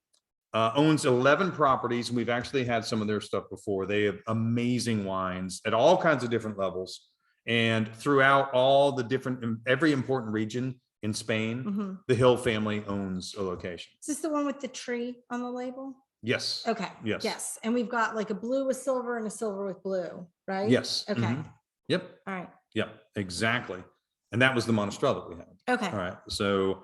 Speaker 1: owns 11 properties, and we've actually had some of their stuff before. They have amazing wines at all kinds of different levels, and throughout all the different, every important region in Spain, the Hill family owns a location.
Speaker 2: Is this the one with the tree on the label?
Speaker 1: Yes.
Speaker 2: Okay.
Speaker 1: Yes.
Speaker 2: Yes. And we've got like a blue with silver and a silver with blue, right?
Speaker 1: Yes.
Speaker 2: Okay.
Speaker 1: Yep.
Speaker 2: All right.
Speaker 1: Yep. Exactly. And that was the Monastrell that we had.
Speaker 2: Okay.
Speaker 1: All right. So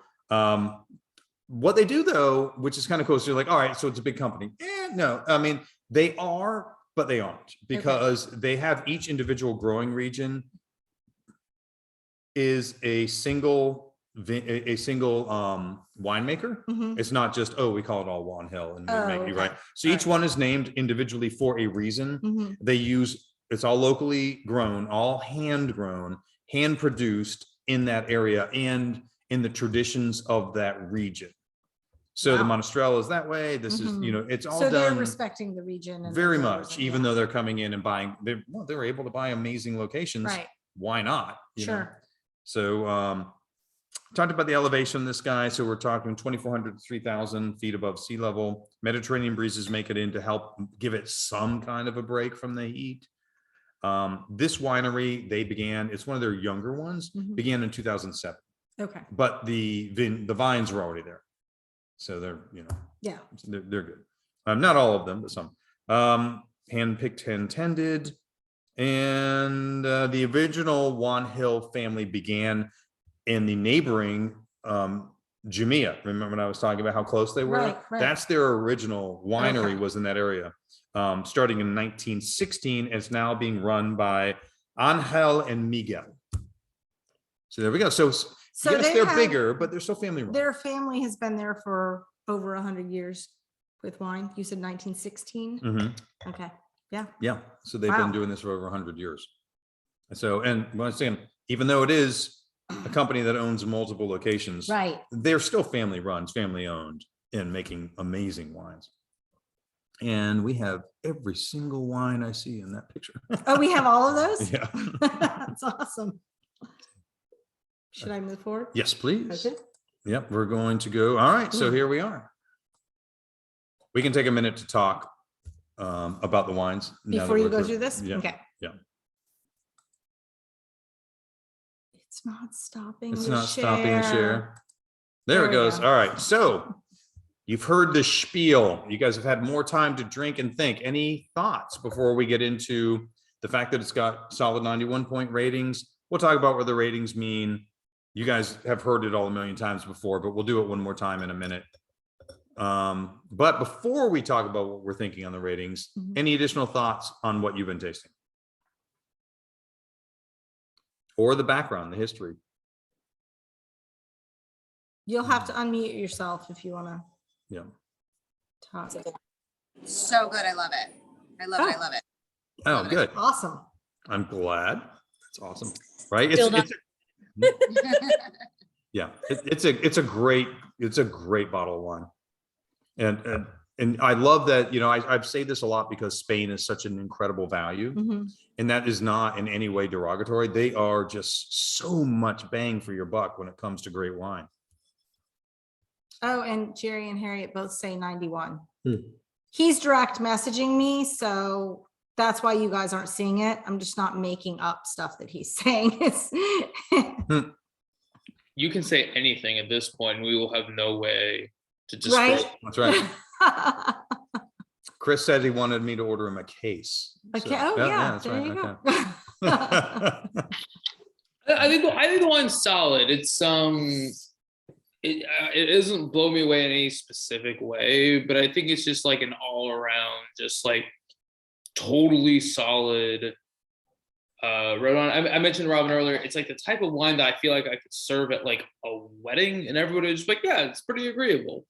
Speaker 1: what they do though, which is kind of cool, so you're like, all right, so it's a big company. No, I mean, they are, but they aren't, because they have each individual growing region is a single winemaker. It's not just, we call it all Juan Hill and we make you right. So each one is named individually for a reason. They use, it's all locally grown, all hand grown, hand produced in that area and in the traditions of that region. So the Monastrell is that way. This is, it's all
Speaker 2: so
Speaker 1: done.
Speaker 2: they're respecting the region and
Speaker 1: very much, even though they're coming in and buying, they're able to buy amazing locations.
Speaker 2: Right.
Speaker 1: Why not?
Speaker 2: Sure.
Speaker 1: Know? So talked about the elevation of this guy. So we're talking 2,400 to 3,000 feet above sea level. Mediterranean breezes make it in to help give it some kind of a break from the heat. This winery, it's one of their younger ones, began in 2007. Okay. But the vines were already there. So they're, they're good. Not all of them, but some. Hand-picked, hand-tended. And the original Juan Hill family began in the neighboring Jamia. Remember when I was talking about how close they were?
Speaker 2: Right.
Speaker 1: That's their original winery, was in that area. Starting in 1916, it's now being run by Angel and Miguel. So there we go. So yes, they're bigger, but they're still family run.
Speaker 2: Their family has been there for over 100 years with wine. You said 1916? Okay. Yeah.
Speaker 1: Yeah. So they've been doing this for over 100 years. So, and once again, even though it is a company that owns multiple locations,
Speaker 2: right,
Speaker 1: they're still family run, family owned, and making amazing wines. And we have every single wine I see in that picture.
Speaker 2: Oh, we have all of those?
Speaker 1: Yeah.
Speaker 2: That's awesome. Should I move forward?
Speaker 1: Yes, please.
Speaker 2: Okay.
Speaker 1: Yep, we're going to go. All right, so here we are. We can take a minute to talk about the wines.
Speaker 2: Before you go through this?
Speaker 1: Yeah,
Speaker 2: Okay.
Speaker 1: yeah.
Speaker 2: It's not stopping.
Speaker 1: It's
Speaker 2: the
Speaker 1: not stopping the share. There
Speaker 2: There
Speaker 1: it
Speaker 2: we
Speaker 1: goes.
Speaker 2: go.
Speaker 1: All right. So you've heard the spiel. You guys have had more time to drink and think. Any thoughts before we get into the fact that it's got solid 91-point ratings? We'll talk about what the ratings mean. You guys have heard it all a million times before, but we'll do it one more time in a minute. But before we talk about what we're thinking on the ratings, any additional thoughts on what you've been tasting? Or the background, the history?
Speaker 2: You'll have to unmute yourself if you want to
Speaker 1: Yeah.
Speaker 2: talk.
Speaker 3: So good. I love it. I love it. I love it.
Speaker 1: Oh, good.
Speaker 2: Awesome.
Speaker 1: I'm glad. That's awesome. Right? Yeah, it's a great bottle of wine. And I love that, you know, I've said this a lot because Spain is such an incredible value, and that is not in any way derogatory. They are just so much bang for your buck when it comes to great wine.
Speaker 2: Oh, and Jerry and Harriet both say 91. He's direct messaging me, so that's why you guys aren't seeing it. I'm just not making up stuff that he's saying.
Speaker 4: You can say anything at this point. We will have no way to just.
Speaker 2: Right.
Speaker 1: That's right. Chris said he wanted me to order him a case.
Speaker 2: Okay.
Speaker 1: So,
Speaker 2: Oh yeah.
Speaker 1: that's
Speaker 2: There
Speaker 1: right.
Speaker 2: you go.
Speaker 4: I think the wine's solid. It's it doesn't blow me away in any specific way, but I think it's just like an all around, just like totally solid. Red wine. I mentioned Robin earlier. It's like the type of wine that I feel like I could serve at like a wedding, and everybody would just be like, yeah, it's pretty agreeable.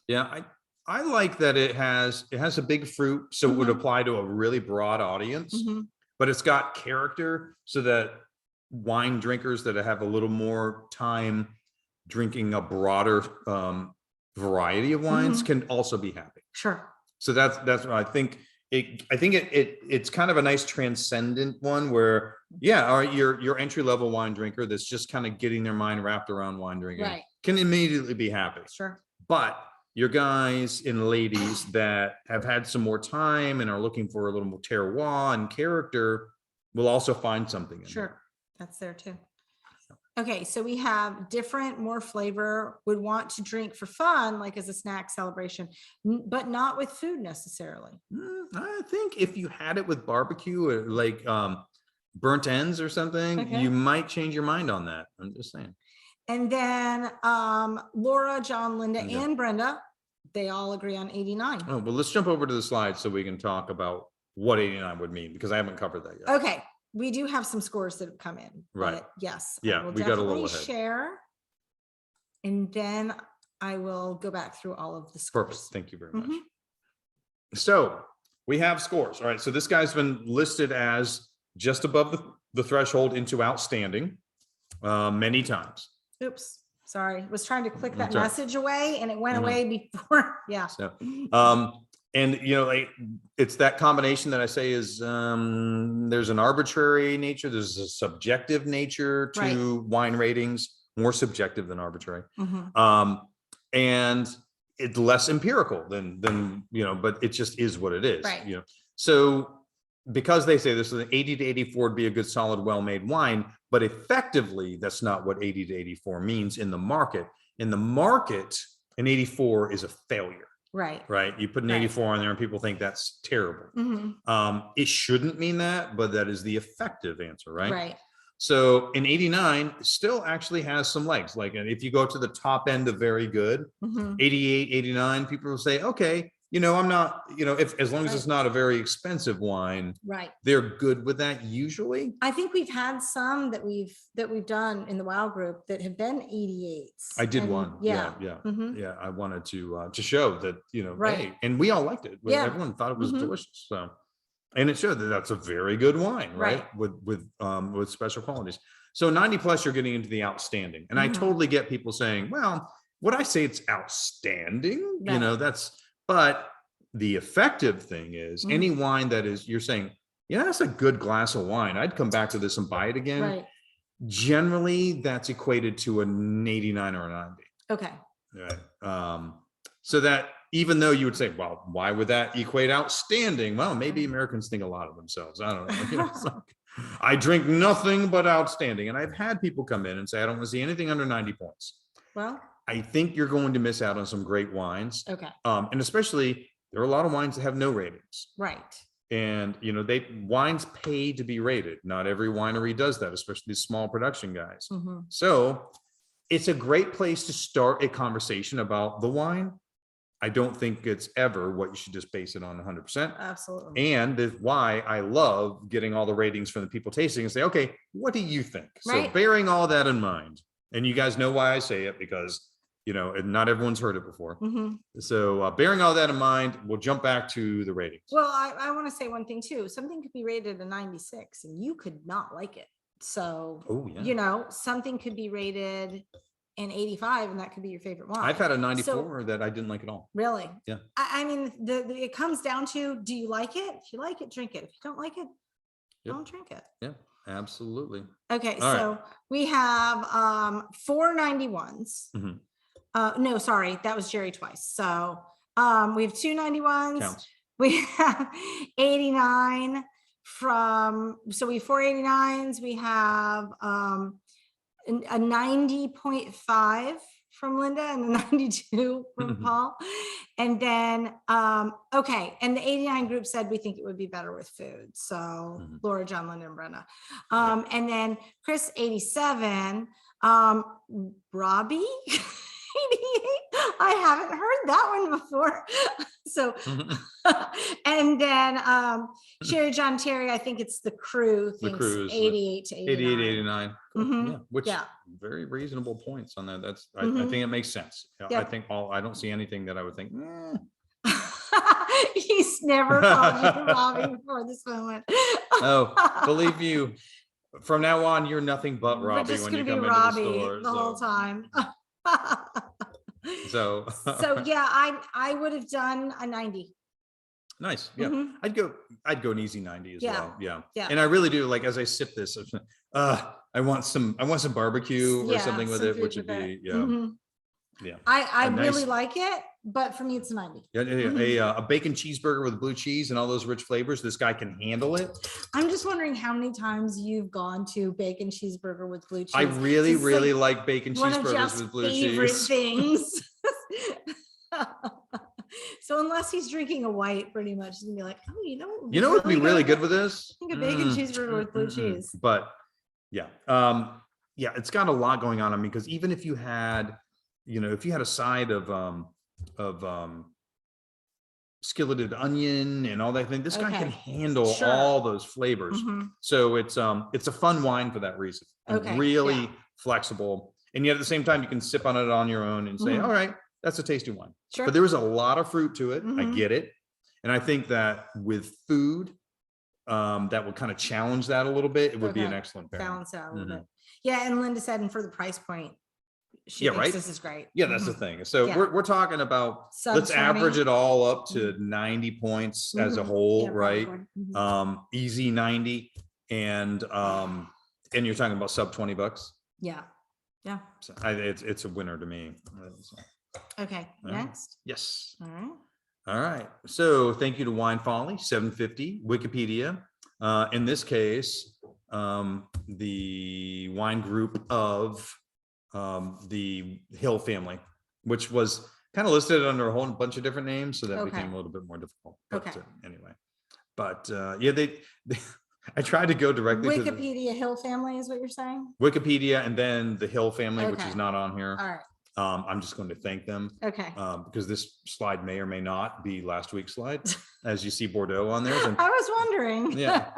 Speaker 1: Yeah, I like that it has a big fruit, so it would apply to a really broad audience, but it's got character so that wine drinkers that have a little more time drinking a broader variety of wines can also be happy.
Speaker 2: Sure.
Speaker 1: So that's what I think. It's kind of a nice transcendent one where, yeah, your entry level wine drinker that's just kind of getting their mind wrapped around wine drinking can immediately be happy.
Speaker 2: Sure.
Speaker 1: But your guys and ladies that have had some more time and are looking for a little more terroir and character will also find something in
Speaker 2: Sure. That's there too. Okay, so we have different, more flavor, would want to drink for fun, like as a snack celebration, but not with food necessarily.
Speaker 1: I think if you had it with barbecue or like burnt ends or something, you might change your mind on that. I'm just saying.
Speaker 2: And then Laura, John, Linda, and Brenda, they all agree on 89.
Speaker 1: Oh, well, let's jump over to the slide so we can talk about what 89 would mean, because I haven't covered that yet.
Speaker 2: Okay. We do have some scores that have come in.
Speaker 1: Right.
Speaker 2: Yes.
Speaker 1: Yeah, we got a little ahead.
Speaker 2: Share. And then I will go back through all of the scores.
Speaker 1: Perfect. Thank you very much. So we have scores. All right. So this guy's been listed as just above the threshold into outstanding many times.
Speaker 2: Oops. Sorry. I was trying to click that message away and it went away before. Yeah.
Speaker 1: So, and you know, like it's that combination that I say is there's an arbitrary nature, there's a subjective nature to wine ratings, more subjective than arbitrary, and it's less empirical than you know, but it just is what it is. You know, so because they say this is an 80 to 84 would be a good, solid, well-made wine, but effectively that's not what 80 to 84 means in the market. In the market, an 84 is a failure. Right. You put an 84 on there and people think that's terrible. It shouldn't mean that, but that is the effective answer, right? So an 89 still actually has some legs. Like if you go to the top end of very good, 88, 89, people will say, okay, you know, I'm not, you know, if as long as it's not a very expensive wine, they're good with that usually.
Speaker 2: I think we've had some that we've done in the WOW group that have been 88s.
Speaker 1: I did one. Yeah. I wanted to show that, you know, hey, and we all liked it. Everyone thought it was delicious. So, and it showed that that's a very good wine, right? With special qualities. So 90 plus, you're getting into the outstanding. And I totally get people saying, well, would I say it's outstanding? You know, but the effective thing is any wine that is, you're saying, yeah, that's a good glass of wine. I'd come back to this and buy it again. Generally, that's equated to an 89 or a 90.
Speaker 2: Okay.
Speaker 1: Right. So that even though you would say, well, why would that equate outstanding? Well, maybe Americans think a lot of themselves. I don't know. You know, it's like, I drink nothing but outstanding. And I've had people come in and say, I don't want to see anything under 90 points.
Speaker 2: Well,
Speaker 1: I think you're going to miss out on some great wines.
Speaker 2: okay,
Speaker 1: And especially there are a lot of wines that have no ratings.
Speaker 2: right.
Speaker 1: And, you know, wines pay to be rated. Not every winery does that, especially these small production guys.
Speaker 2: Mhm.
Speaker 1: So it's a great place to start a conversation about the wine. I don't think it's ever what you should just base it on 100%.
Speaker 2: Absolutely.
Speaker 1: And that's why I love getting all the ratings from the people tasting and say, okay, what do you think? So
Speaker 2: Right.
Speaker 1: bearing all that in mind, and you guys know why I say it, because, you know, and not everyone's heard it before.
Speaker 2: Mhm.
Speaker 1: So bearing all that in mind, we'll jump back to the ratings.
Speaker 2: Well, I want to say one thing too. Something could be rated a 96 and you could not like it. So,
Speaker 1: Oh, yeah.
Speaker 2: you know, something could be rated an 85 and that could be your favorite wine.
Speaker 1: I've had a 94 that I didn't like at all.
Speaker 2: Really?
Speaker 1: Yeah.
Speaker 2: I mean, it comes down to, do you like it? If you like it, drink it. If you don't like it,
Speaker 1: Yep.
Speaker 2: don't drink it.
Speaker 1: Yeah, absolutely.
Speaker 2: Okay,
Speaker 1: All
Speaker 2: so we have 491s.
Speaker 1: Mhm.
Speaker 2: No, sorry, that was Jerry twice. So we have 291s.
Speaker 1: Counts.
Speaker 2: We have 89 so we have 489s. We have a 90.5 from Linda and a 92 from
Speaker 1: Mhm.
Speaker 2: Paul. And then, okay. And the 89 group said, we think it would be better with food. So
Speaker 1: Mhm.
Speaker 2: Laura, John, Linda, and Brenda.
Speaker 1: Yeah.
Speaker 2: And then Chris, 87, Robbie, 88. I haven't heard that one before. So,
Speaker 1: Mhm.
Speaker 2: and then Sherry, John, Terry, I think it's the crew
Speaker 1: The
Speaker 2: thinks
Speaker 1: cruise,
Speaker 2: 88 to 89.
Speaker 1: 88, 89. Cool.
Speaker 2: Mhm.
Speaker 1: Yeah, which
Speaker 2: Yeah.
Speaker 1: very reasonable points on that. That's I
Speaker 2: Mhm.
Speaker 1: think it makes sense. Yeah, I
Speaker 2: Yep.
Speaker 1: think I don't see anything that I would think.
Speaker 2: He's never called you Robbie before this moment.
Speaker 1: Oh, believe you, from now on, you're nothing but
Speaker 2: We're
Speaker 1: Robbie
Speaker 2: just
Speaker 1: when you
Speaker 2: gonna
Speaker 1: come
Speaker 2: be
Speaker 1: into the
Speaker 2: Robbie
Speaker 1: store.
Speaker 2: the whole
Speaker 1: so-
Speaker 2: time.
Speaker 1: So,
Speaker 2: So yeah, I would have done a 90.
Speaker 1: nice. Yeah,
Speaker 2: Mhm.
Speaker 1: I'd go an easy 90 as
Speaker 2: Yeah.
Speaker 1: well. Yeah.
Speaker 2: Yeah.
Speaker 1: And I really do, like, as I sip this, I want some barbecue or
Speaker 2: Yeah,
Speaker 1: something with
Speaker 2: some
Speaker 1: it,
Speaker 2: food
Speaker 1: which would
Speaker 2: with
Speaker 1: be
Speaker 2: it.
Speaker 1: yeah.
Speaker 2: Mhm.
Speaker 1: Yeah.
Speaker 2: I
Speaker 1: A
Speaker 2: really
Speaker 1: nice-
Speaker 2: like it, but for me it's a 90.
Speaker 1: Yeah,
Speaker 2: Mhm.
Speaker 1: a bacon cheeseburger with blue cheese and all those rich flavors. This guy can handle it.
Speaker 2: I'm just wondering how many times you've gone to bacon cheeseburger with blue cheese.
Speaker 1: I really,
Speaker 2: This is
Speaker 1: really like bacon
Speaker 2: one of
Speaker 1: cheeseburgers
Speaker 2: Jeff's
Speaker 1: with blue
Speaker 2: favorite
Speaker 1: cheese.
Speaker 2: things. So unless he's drinking a white, pretty much he's gonna be like, oh, you know, what would
Speaker 1: You know what'd be really good
Speaker 2: with
Speaker 1: with this?
Speaker 2: I think a bacon cheeseburger with blue cheese.
Speaker 1: But yeah, yeah, it's got a lot going on. I mean, because even if you had, you know, if you had a side of skilleted onion and all that thing, this guy can
Speaker 2: Okay.
Speaker 1: handle
Speaker 2: Sure.
Speaker 1: all those flavors.
Speaker 2: Mhm.
Speaker 1: So it's a fun wine for that reason. And
Speaker 2: Okay,
Speaker 1: really
Speaker 2: yeah.
Speaker 1: flexible. And yet at the same time, you can sip on it on your own and say,
Speaker 2: Mhm.
Speaker 1: all right, that's a tasty wine.
Speaker 2: Sure.
Speaker 1: But there was a lot of fruit to it. I
Speaker 2: Mhm.
Speaker 1: get it. And I think that with food, that would kind of challenge that a little bit. It would be an
Speaker 2: Okay.
Speaker 1: excellent pairing.
Speaker 2: Balance out a little
Speaker 1: Mhm.
Speaker 2: bit. Yeah, and Linda said, and for the price point, she
Speaker 1: Yeah,
Speaker 2: thinks
Speaker 1: right?
Speaker 2: this is great.
Speaker 1: Yeah, that's the
Speaker 2: Mhm.
Speaker 1: thing. So
Speaker 2: Yeah.
Speaker 1: we're talking about,
Speaker 2: Sub
Speaker 1: let's
Speaker 2: 20.
Speaker 1: average it all up to 90 points as a
Speaker 2: Mhm.
Speaker 1: whole,
Speaker 2: Yeah,
Speaker 1: right?
Speaker 2: probably. Mhm.
Speaker 1: Easy 90. And you're talking about sub $20.
Speaker 2: Yeah. Yeah.
Speaker 1: So it's a winner to me. So,
Speaker 2: Okay.
Speaker 1: All right.
Speaker 2: Next.
Speaker 1: yes.
Speaker 2: All right.
Speaker 1: All right. So thank you to Wine Folly, 750, Wikipedia. In this case, the wine group of the Hill family, which was kind of listed under a whole bunch of different names. So that
Speaker 2: Okay.
Speaker 1: became a little bit more difficult. But,
Speaker 2: Okay.
Speaker 1: anyway, but yeah, they I tried to go directly to the
Speaker 2: Wikipedia Hill family is what you're saying?
Speaker 1: Wikipedia and then the Hill family, which
Speaker 2: Okay.
Speaker 1: is not on here.
Speaker 2: All right.
Speaker 1: I'm just going to thank them.
Speaker 2: Okay.
Speaker 1: Because this slide may or may not be last week's slide, as you see Bordeaux on there. And
Speaker 2: I was wondering.
Speaker 1: Yeah.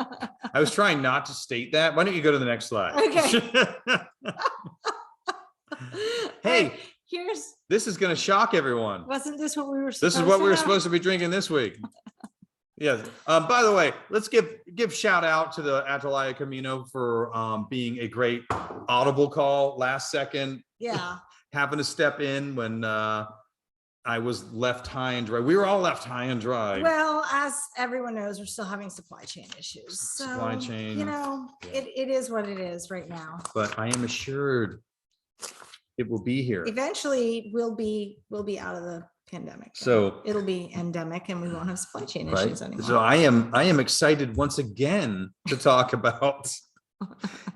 Speaker 1: I was trying not to state that. Why don't you go to the next slide?
Speaker 2: Okay.
Speaker 1: Hey,
Speaker 2: here's,
Speaker 1: this is going to shock everyone.
Speaker 2: wasn't this what we were
Speaker 1: This is what we were
Speaker 2: have?
Speaker 1: supposed to be drinking this week. Yes. By the way, let's give shout out to the Atalaya Camino for being a great audible call last second.
Speaker 2: Yeah.
Speaker 1: Having to step in when I was left high and dry. We were all left high and dry.
Speaker 2: Well, as everyone knows, we're still having supply chain issues. So,
Speaker 1: Supply chain,
Speaker 2: you know,
Speaker 1: yeah.
Speaker 2: it is what it is right now.
Speaker 1: But I am assured it will be here.
Speaker 2: Eventually we'll be out of the pandemic.
Speaker 1: So
Speaker 2: it'll be endemic and we won't have supply chain
Speaker 1: right.
Speaker 2: issues anymore.
Speaker 1: So I am excited once again to talk about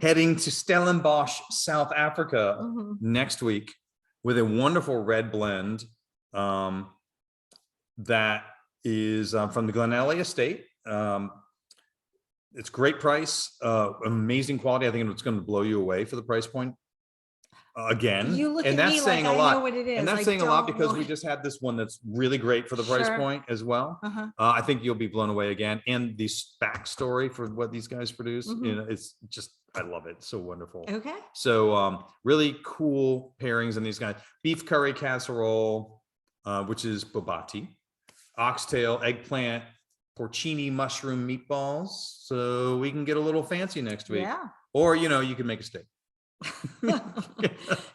Speaker 1: heading to Stellenbosch, South Africa
Speaker 2: Mhm.
Speaker 1: next week with a wonderful red blend that is from the Glenalley estate. It's great price, amazing quality. I think it's going to blow you away for the price point. Again,
Speaker 2: You look
Speaker 1: and
Speaker 2: at
Speaker 1: that's
Speaker 2: me
Speaker 1: saying
Speaker 2: like
Speaker 1: a
Speaker 2: I
Speaker 1: lot.
Speaker 2: know what it is.
Speaker 1: And that's
Speaker 2: I
Speaker 1: saying a lot
Speaker 2: don't
Speaker 1: because we
Speaker 2: want-
Speaker 1: just had this one that's really great for the price
Speaker 2: Sure.
Speaker 1: point as well.
Speaker 2: Uh-huh.
Speaker 1: I think you'll be blown away again. And the backstory for what these guys produce, you know, it's just, I love it. It's so wonderful.
Speaker 2: Okay.
Speaker 1: So really cool pairings in these guys. Beef curry casserole, which is bobati, oxtail, eggplant, porcini mushroom meatballs. So we can get a little fancy next week.
Speaker 2: Yeah.
Speaker 1: Or, you know, you can make a steak.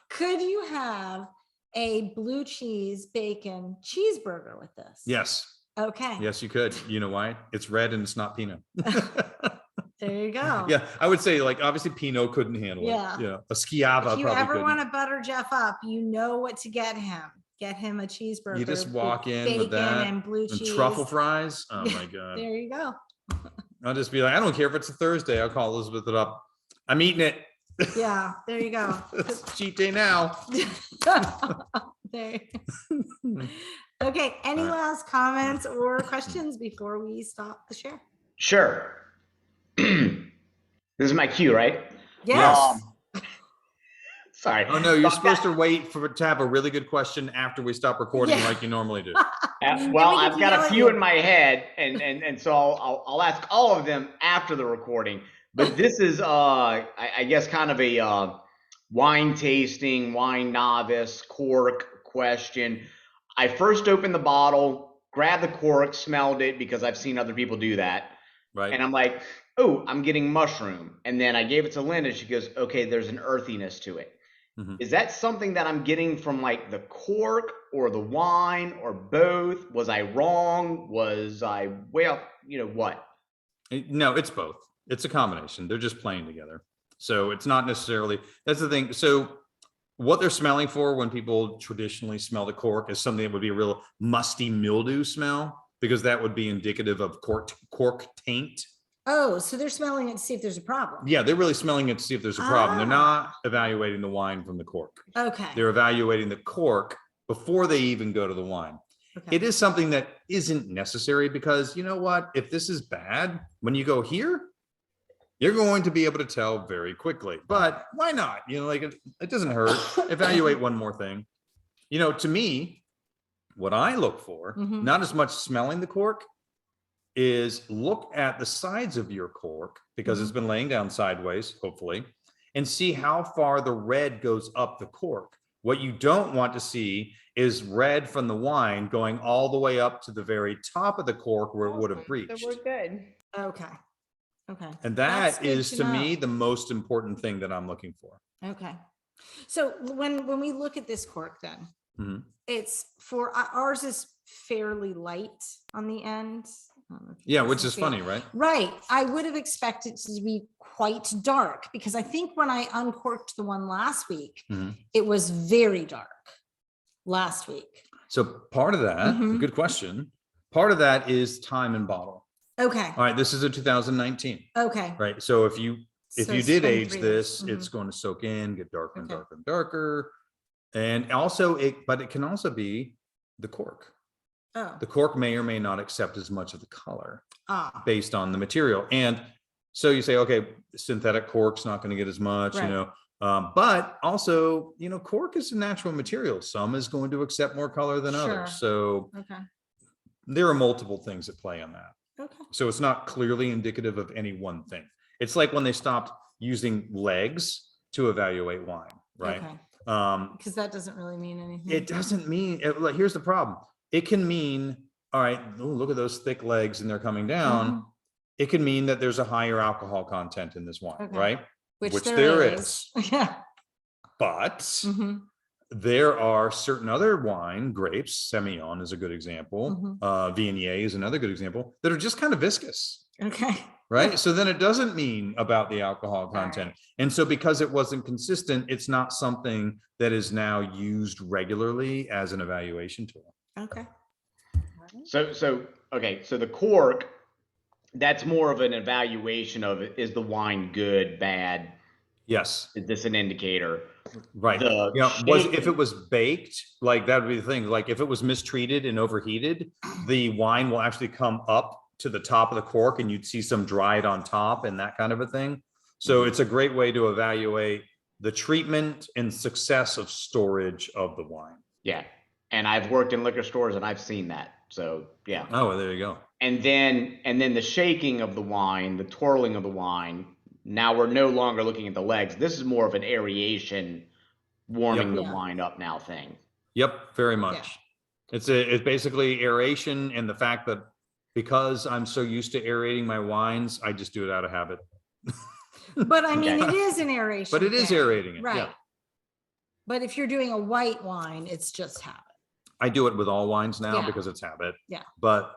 Speaker 2: Could you have a blue cheese bacon cheeseburger with this?
Speaker 1: Yes.
Speaker 2: Okay.
Speaker 1: Yes, you could. You know why? It's red and it's not Pinot.
Speaker 2: There you go.
Speaker 1: Yeah, I would say like obviously Pinot couldn't handle
Speaker 2: Yeah.
Speaker 1: it. Yeah, a Schiava
Speaker 2: If you
Speaker 1: probably
Speaker 2: ever
Speaker 1: couldn't.
Speaker 2: want to butter Jeff up, you know what to get him. Get him a cheeseburger.
Speaker 1: You just
Speaker 2: with
Speaker 1: walk in
Speaker 2: bacon
Speaker 1: with that
Speaker 2: and blue
Speaker 1: and
Speaker 2: cheese.
Speaker 1: truffle fries. Oh
Speaker 2: Yeah,
Speaker 1: my god!
Speaker 2: There you go.
Speaker 1: I'll just be like, I don't care if it's a Thursday. I'll call Elizabeth it up. I'm eating it.
Speaker 2: Yeah, there you go.
Speaker 1: It's cheat day now.
Speaker 2: There. Okay, any
Speaker 1: All right.
Speaker 2: last comments or questions before we stop the share?
Speaker 5: Sure. This is my cue, right?
Speaker 2: Yes.
Speaker 5: Sorry.
Speaker 1: Oh no, you're supposed to wait to have a really good question after we stop recording,
Speaker 2: Yeah.
Speaker 1: like you normally do.
Speaker 5: Well,
Speaker 2: we can
Speaker 5: I've got
Speaker 2: yell
Speaker 5: a
Speaker 2: at
Speaker 5: few
Speaker 2: you.
Speaker 5: in my head, and so I'll ask all of them after the recording. But this is, I guess, kind of a wine tasting, wine novice cork question. I first opened the bottle, grabbed the cork, smelled it because I've seen other people do that,
Speaker 1: Right.
Speaker 5: and I'm like, oh, I'm getting mushroom. And then I gave it to Linda. She goes, okay, there's an earthiness to it.
Speaker 1: Mhm.
Speaker 5: Is that something that I'm getting from like the cork or the wine or both? Was I wrong? Was I, well, you know what?
Speaker 1: No, it's both. It's a combination. They're just playing together. So it's not necessarily, that's the thing. So what they're smelling for when people traditionally smell the cork is something that would be a real musty mildew smell, because that would be indicative of cork taint.
Speaker 2: Oh, so they're smelling it to see if there's a problem.
Speaker 1: Yeah, they're really smelling it to see if there's a problem. They're not
Speaker 2: Ah.
Speaker 1: evaluating the wine from the cork.
Speaker 2: Okay.
Speaker 1: They're evaluating the cork before they even go to the wine.
Speaker 2: Okay.
Speaker 1: It is something that isn't necessary because you know what? If this is bad, when you go here, you're going to be able to tell very quickly. But why not? You know, like it doesn't hurt. Evaluate one more thing. You know, to me, what I look for,
Speaker 2: Mhm.
Speaker 1: not as much smelling the cork, is look at the sides of your cork because it's been laying down sideways, hopefully, and see how far the red goes up the cork. What you don't want to see is red from the wine going all the way up to the very top of the cork where it would have breached.
Speaker 6: So we're good.
Speaker 2: Okay. Okay.
Speaker 1: And
Speaker 2: That's
Speaker 1: that
Speaker 2: good
Speaker 1: is
Speaker 2: to
Speaker 1: to me
Speaker 2: know.
Speaker 1: the most important thing that I'm looking for.
Speaker 2: Okay. So when we look at this cork, then
Speaker 1: Mhm.
Speaker 2: it's for ours is fairly light on the end. I don't know if you
Speaker 1: Yeah,
Speaker 2: guys
Speaker 1: which
Speaker 2: can
Speaker 1: is
Speaker 2: see it.
Speaker 1: funny, right?
Speaker 2: Right. I would have expected it to be quite dark because I think when I uncorked the one last week,
Speaker 1: Mhm.
Speaker 2: it was very dark last week.
Speaker 1: So part of that,
Speaker 2: Mhm.
Speaker 1: good question. Part of that is time and bottle.
Speaker 2: Okay.
Speaker 1: All right, this is a 2019,
Speaker 2: Okay.
Speaker 1: right? So if you
Speaker 2: So
Speaker 1: did
Speaker 2: it's been
Speaker 1: age
Speaker 2: 3
Speaker 1: this,
Speaker 2: years.
Speaker 1: it's going to soak in, get darker and
Speaker 2: Okay.
Speaker 1: darker and darker. And also but it can also be the cork.
Speaker 2: Oh.
Speaker 1: The cork may or may not accept as much of the color
Speaker 2: Ah.
Speaker 1: based on the material. And so you say, okay, synthetic cork's not going to get as much,
Speaker 2: Right.
Speaker 1: you know, but also, you know, cork is a natural material. Some is going to accept more color than
Speaker 2: Sure.
Speaker 1: others. So
Speaker 2: Okay.
Speaker 1: there are multiple things at play on that.
Speaker 2: Okay.
Speaker 1: So it's not clearly indicative of any one thing. It's like when they stopped using legs to evaluate wine, right?
Speaker 2: Okay.
Speaker 1: Um,
Speaker 2: Because that doesn't really mean anything.
Speaker 1: it doesn't mean, like, here's the problem. It can mean, all right, ooh, look at those thick legs and they're coming down.
Speaker 2: Mhm.
Speaker 1: It can mean that there's a higher alcohol content in this wine,
Speaker 2: Okay.
Speaker 1: right?
Speaker 2: Which
Speaker 1: there
Speaker 2: there
Speaker 1: is.
Speaker 2: is. Yeah.
Speaker 1: But
Speaker 2: Mhm.
Speaker 1: there are certain other wine, grapes, Semillon is a good example.
Speaker 2: Mhm.
Speaker 1: Viognier is another good example, that are just kind of viscous.
Speaker 2: Okay.
Speaker 1: Right. So then it doesn't mean about the alcohol content. And so because it wasn't consistent, it's not something that is now used regularly as an evaluation tool.
Speaker 2: Okay.
Speaker 5: So okay, so the cork, that's more of an evaluation of is the wine good, bad?
Speaker 1: Yes.
Speaker 5: Is this an indicator?
Speaker 1: Right.
Speaker 5: The
Speaker 1: Yeah. Was if it
Speaker 5: shaking-
Speaker 1: was baked, like that would be the thing. Like if it was mistreated and overheated, the wine will actually come up to the top of the cork and you'd see some dried on top and that kind of a thing. So it's a great way to evaluate the treatment and success of storage of the wine.
Speaker 5: Yeah, and I've worked in liquor stores and I've seen that. So yeah.
Speaker 1: Oh, well, there you go.
Speaker 5: And then the shaking of the wine, the twirling of the wine. Now we're no longer looking at the legs. This is more of an aeration, warming the
Speaker 2: Yeah.
Speaker 5: wine up now thing.
Speaker 1: Yep, very much. It's basically aeration and the fact that because I'm so used to aerating my wines, I just do it out of habit.
Speaker 2: But I mean,
Speaker 5: Okay.
Speaker 2: it is an aeration.
Speaker 1: But it is
Speaker 2: thing,
Speaker 1: aerating it,
Speaker 2: right?
Speaker 1: yeah.
Speaker 2: But if you're doing a white wine, it's just habit.
Speaker 1: I do it with all wines now
Speaker 2: Yeah.
Speaker 1: because it's habit.
Speaker 2: Yeah.
Speaker 1: But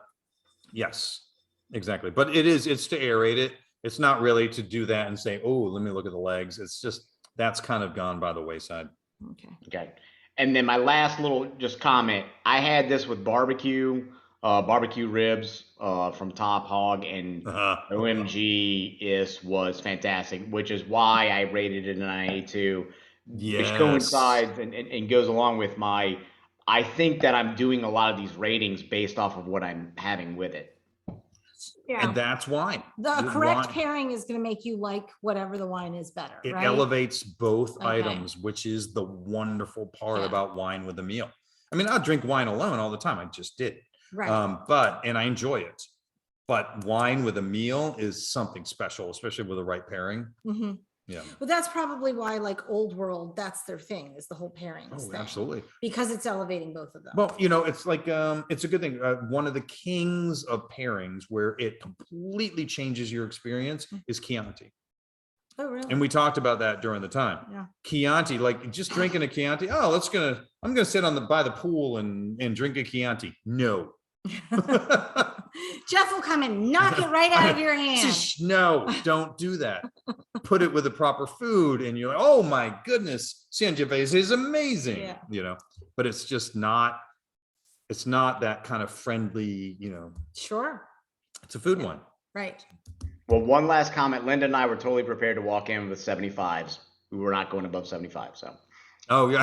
Speaker 1: yes, exactly. But it's to aerate it. It's not really to do that and say, oh, let me look at the legs. It's just, that's kind of gone by the wayside.
Speaker 2: Okay.
Speaker 5: Okay. And then my last little just comment, I had this with barbecue ribs from Top Hog, and OMG was fantastic, which is why I rated it an 92, which
Speaker 1: Yes.
Speaker 5: coincides and goes along with I think that I'm doing a lot of these ratings based off of what I'm having with it.
Speaker 2: Yeah.
Speaker 1: And that's wine.
Speaker 2: The
Speaker 1: The
Speaker 2: correct
Speaker 1: wine-
Speaker 2: pairing is going to make you like whatever the wine is better,
Speaker 1: It
Speaker 2: right?
Speaker 1: elevates both
Speaker 2: Okay.
Speaker 1: items, which is the wonderful part
Speaker 2: Yeah.
Speaker 1: about wine with a meal. I mean, I'll drink wine alone all the time. I just did.
Speaker 2: Right.
Speaker 1: And I enjoy it. But wine with a meal is something special, especially with the right pairing.
Speaker 2: Mhm.
Speaker 1: Yeah.
Speaker 2: Well, that's probably why, like Old World, that's their thing, is the whole pairings
Speaker 1: Oh,
Speaker 2: thing,
Speaker 1: absolutely.
Speaker 2: because it's elevating both of them.
Speaker 1: Well, it's like it's a good thing. One of the kings of pairings where it completely changes your experience is Chianti.
Speaker 2: Oh, really?
Speaker 1: And we talked about that during the time.
Speaker 2: Yeah.
Speaker 1: Chianti, like just drinking a Chianti. Oh, I'm gonna sit by the pool and drink a Chianti. No.
Speaker 2: Jeff will come and knock it right out of your hand.
Speaker 1: Just, no, don't do that. Put it with the proper food, and you're like, oh my goodness, Sangiovese is amazing.
Speaker 2: Yeah.
Speaker 1: But it's just not. It's not that kind of friendly.
Speaker 2: Sure.
Speaker 1: It's a food one.
Speaker 2: Right.
Speaker 5: Well, one last comment. Linda and I were totally prepared to walk in with 75s. We were not going above 75. So.
Speaker 1: Oh yeah.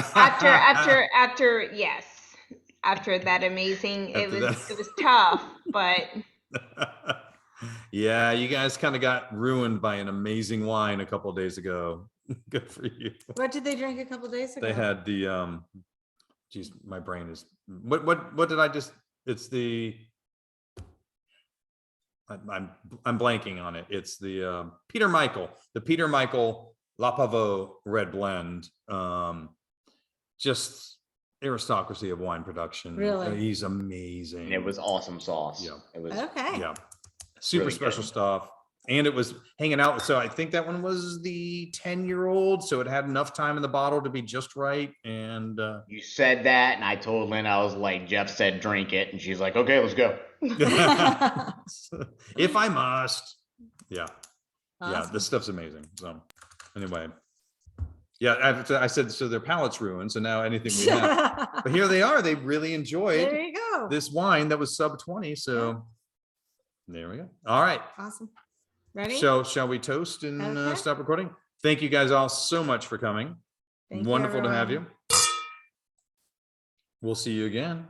Speaker 6: Yes. After that amazing, it
Speaker 1: After
Speaker 6: was tough, but
Speaker 1: yeah, you guys kind of got ruined by an amazing wine a couple of days ago. Good for you.
Speaker 2: What did they drink a couple days ago?
Speaker 1: They had the geez, my brain is what did I just it's the I'm blanking on it. It's the Peter Michael La Pavot red blend. Just aristocracy of wine production.
Speaker 2: Really?
Speaker 1: He's amazing.
Speaker 5: And it was awesome sauce.
Speaker 1: Yeah.
Speaker 5: It was
Speaker 2: Okay.
Speaker 1: Yeah. Super
Speaker 5: Really
Speaker 1: special
Speaker 5: good.
Speaker 1: stuff. And it was hanging out. So I think that one was the 10-year-old. So it had enough time in the bottle to be just right. And
Speaker 5: You said that, and I told Lynn, I was like, Jeff said drink it, and she's like, okay, let's go.
Speaker 1: if I must. Yeah. Yeah.
Speaker 2: Awesome.
Speaker 1: This stuff's amazing. So anyway. Yeah, I said so their palate's ruined. So now anything we have. But here they are. They really enjoyed
Speaker 2: There you go.
Speaker 1: this wine that was sub 20. So there we go. All right.
Speaker 2: Awesome. Ready?
Speaker 1: Shall we toast and
Speaker 2: Okay.
Speaker 1: stop recording? Thank you guys all so much for coming.
Speaker 2: Thank you,
Speaker 1: Wonderful to have
Speaker 2: everyone.
Speaker 1: you. We'll see you again.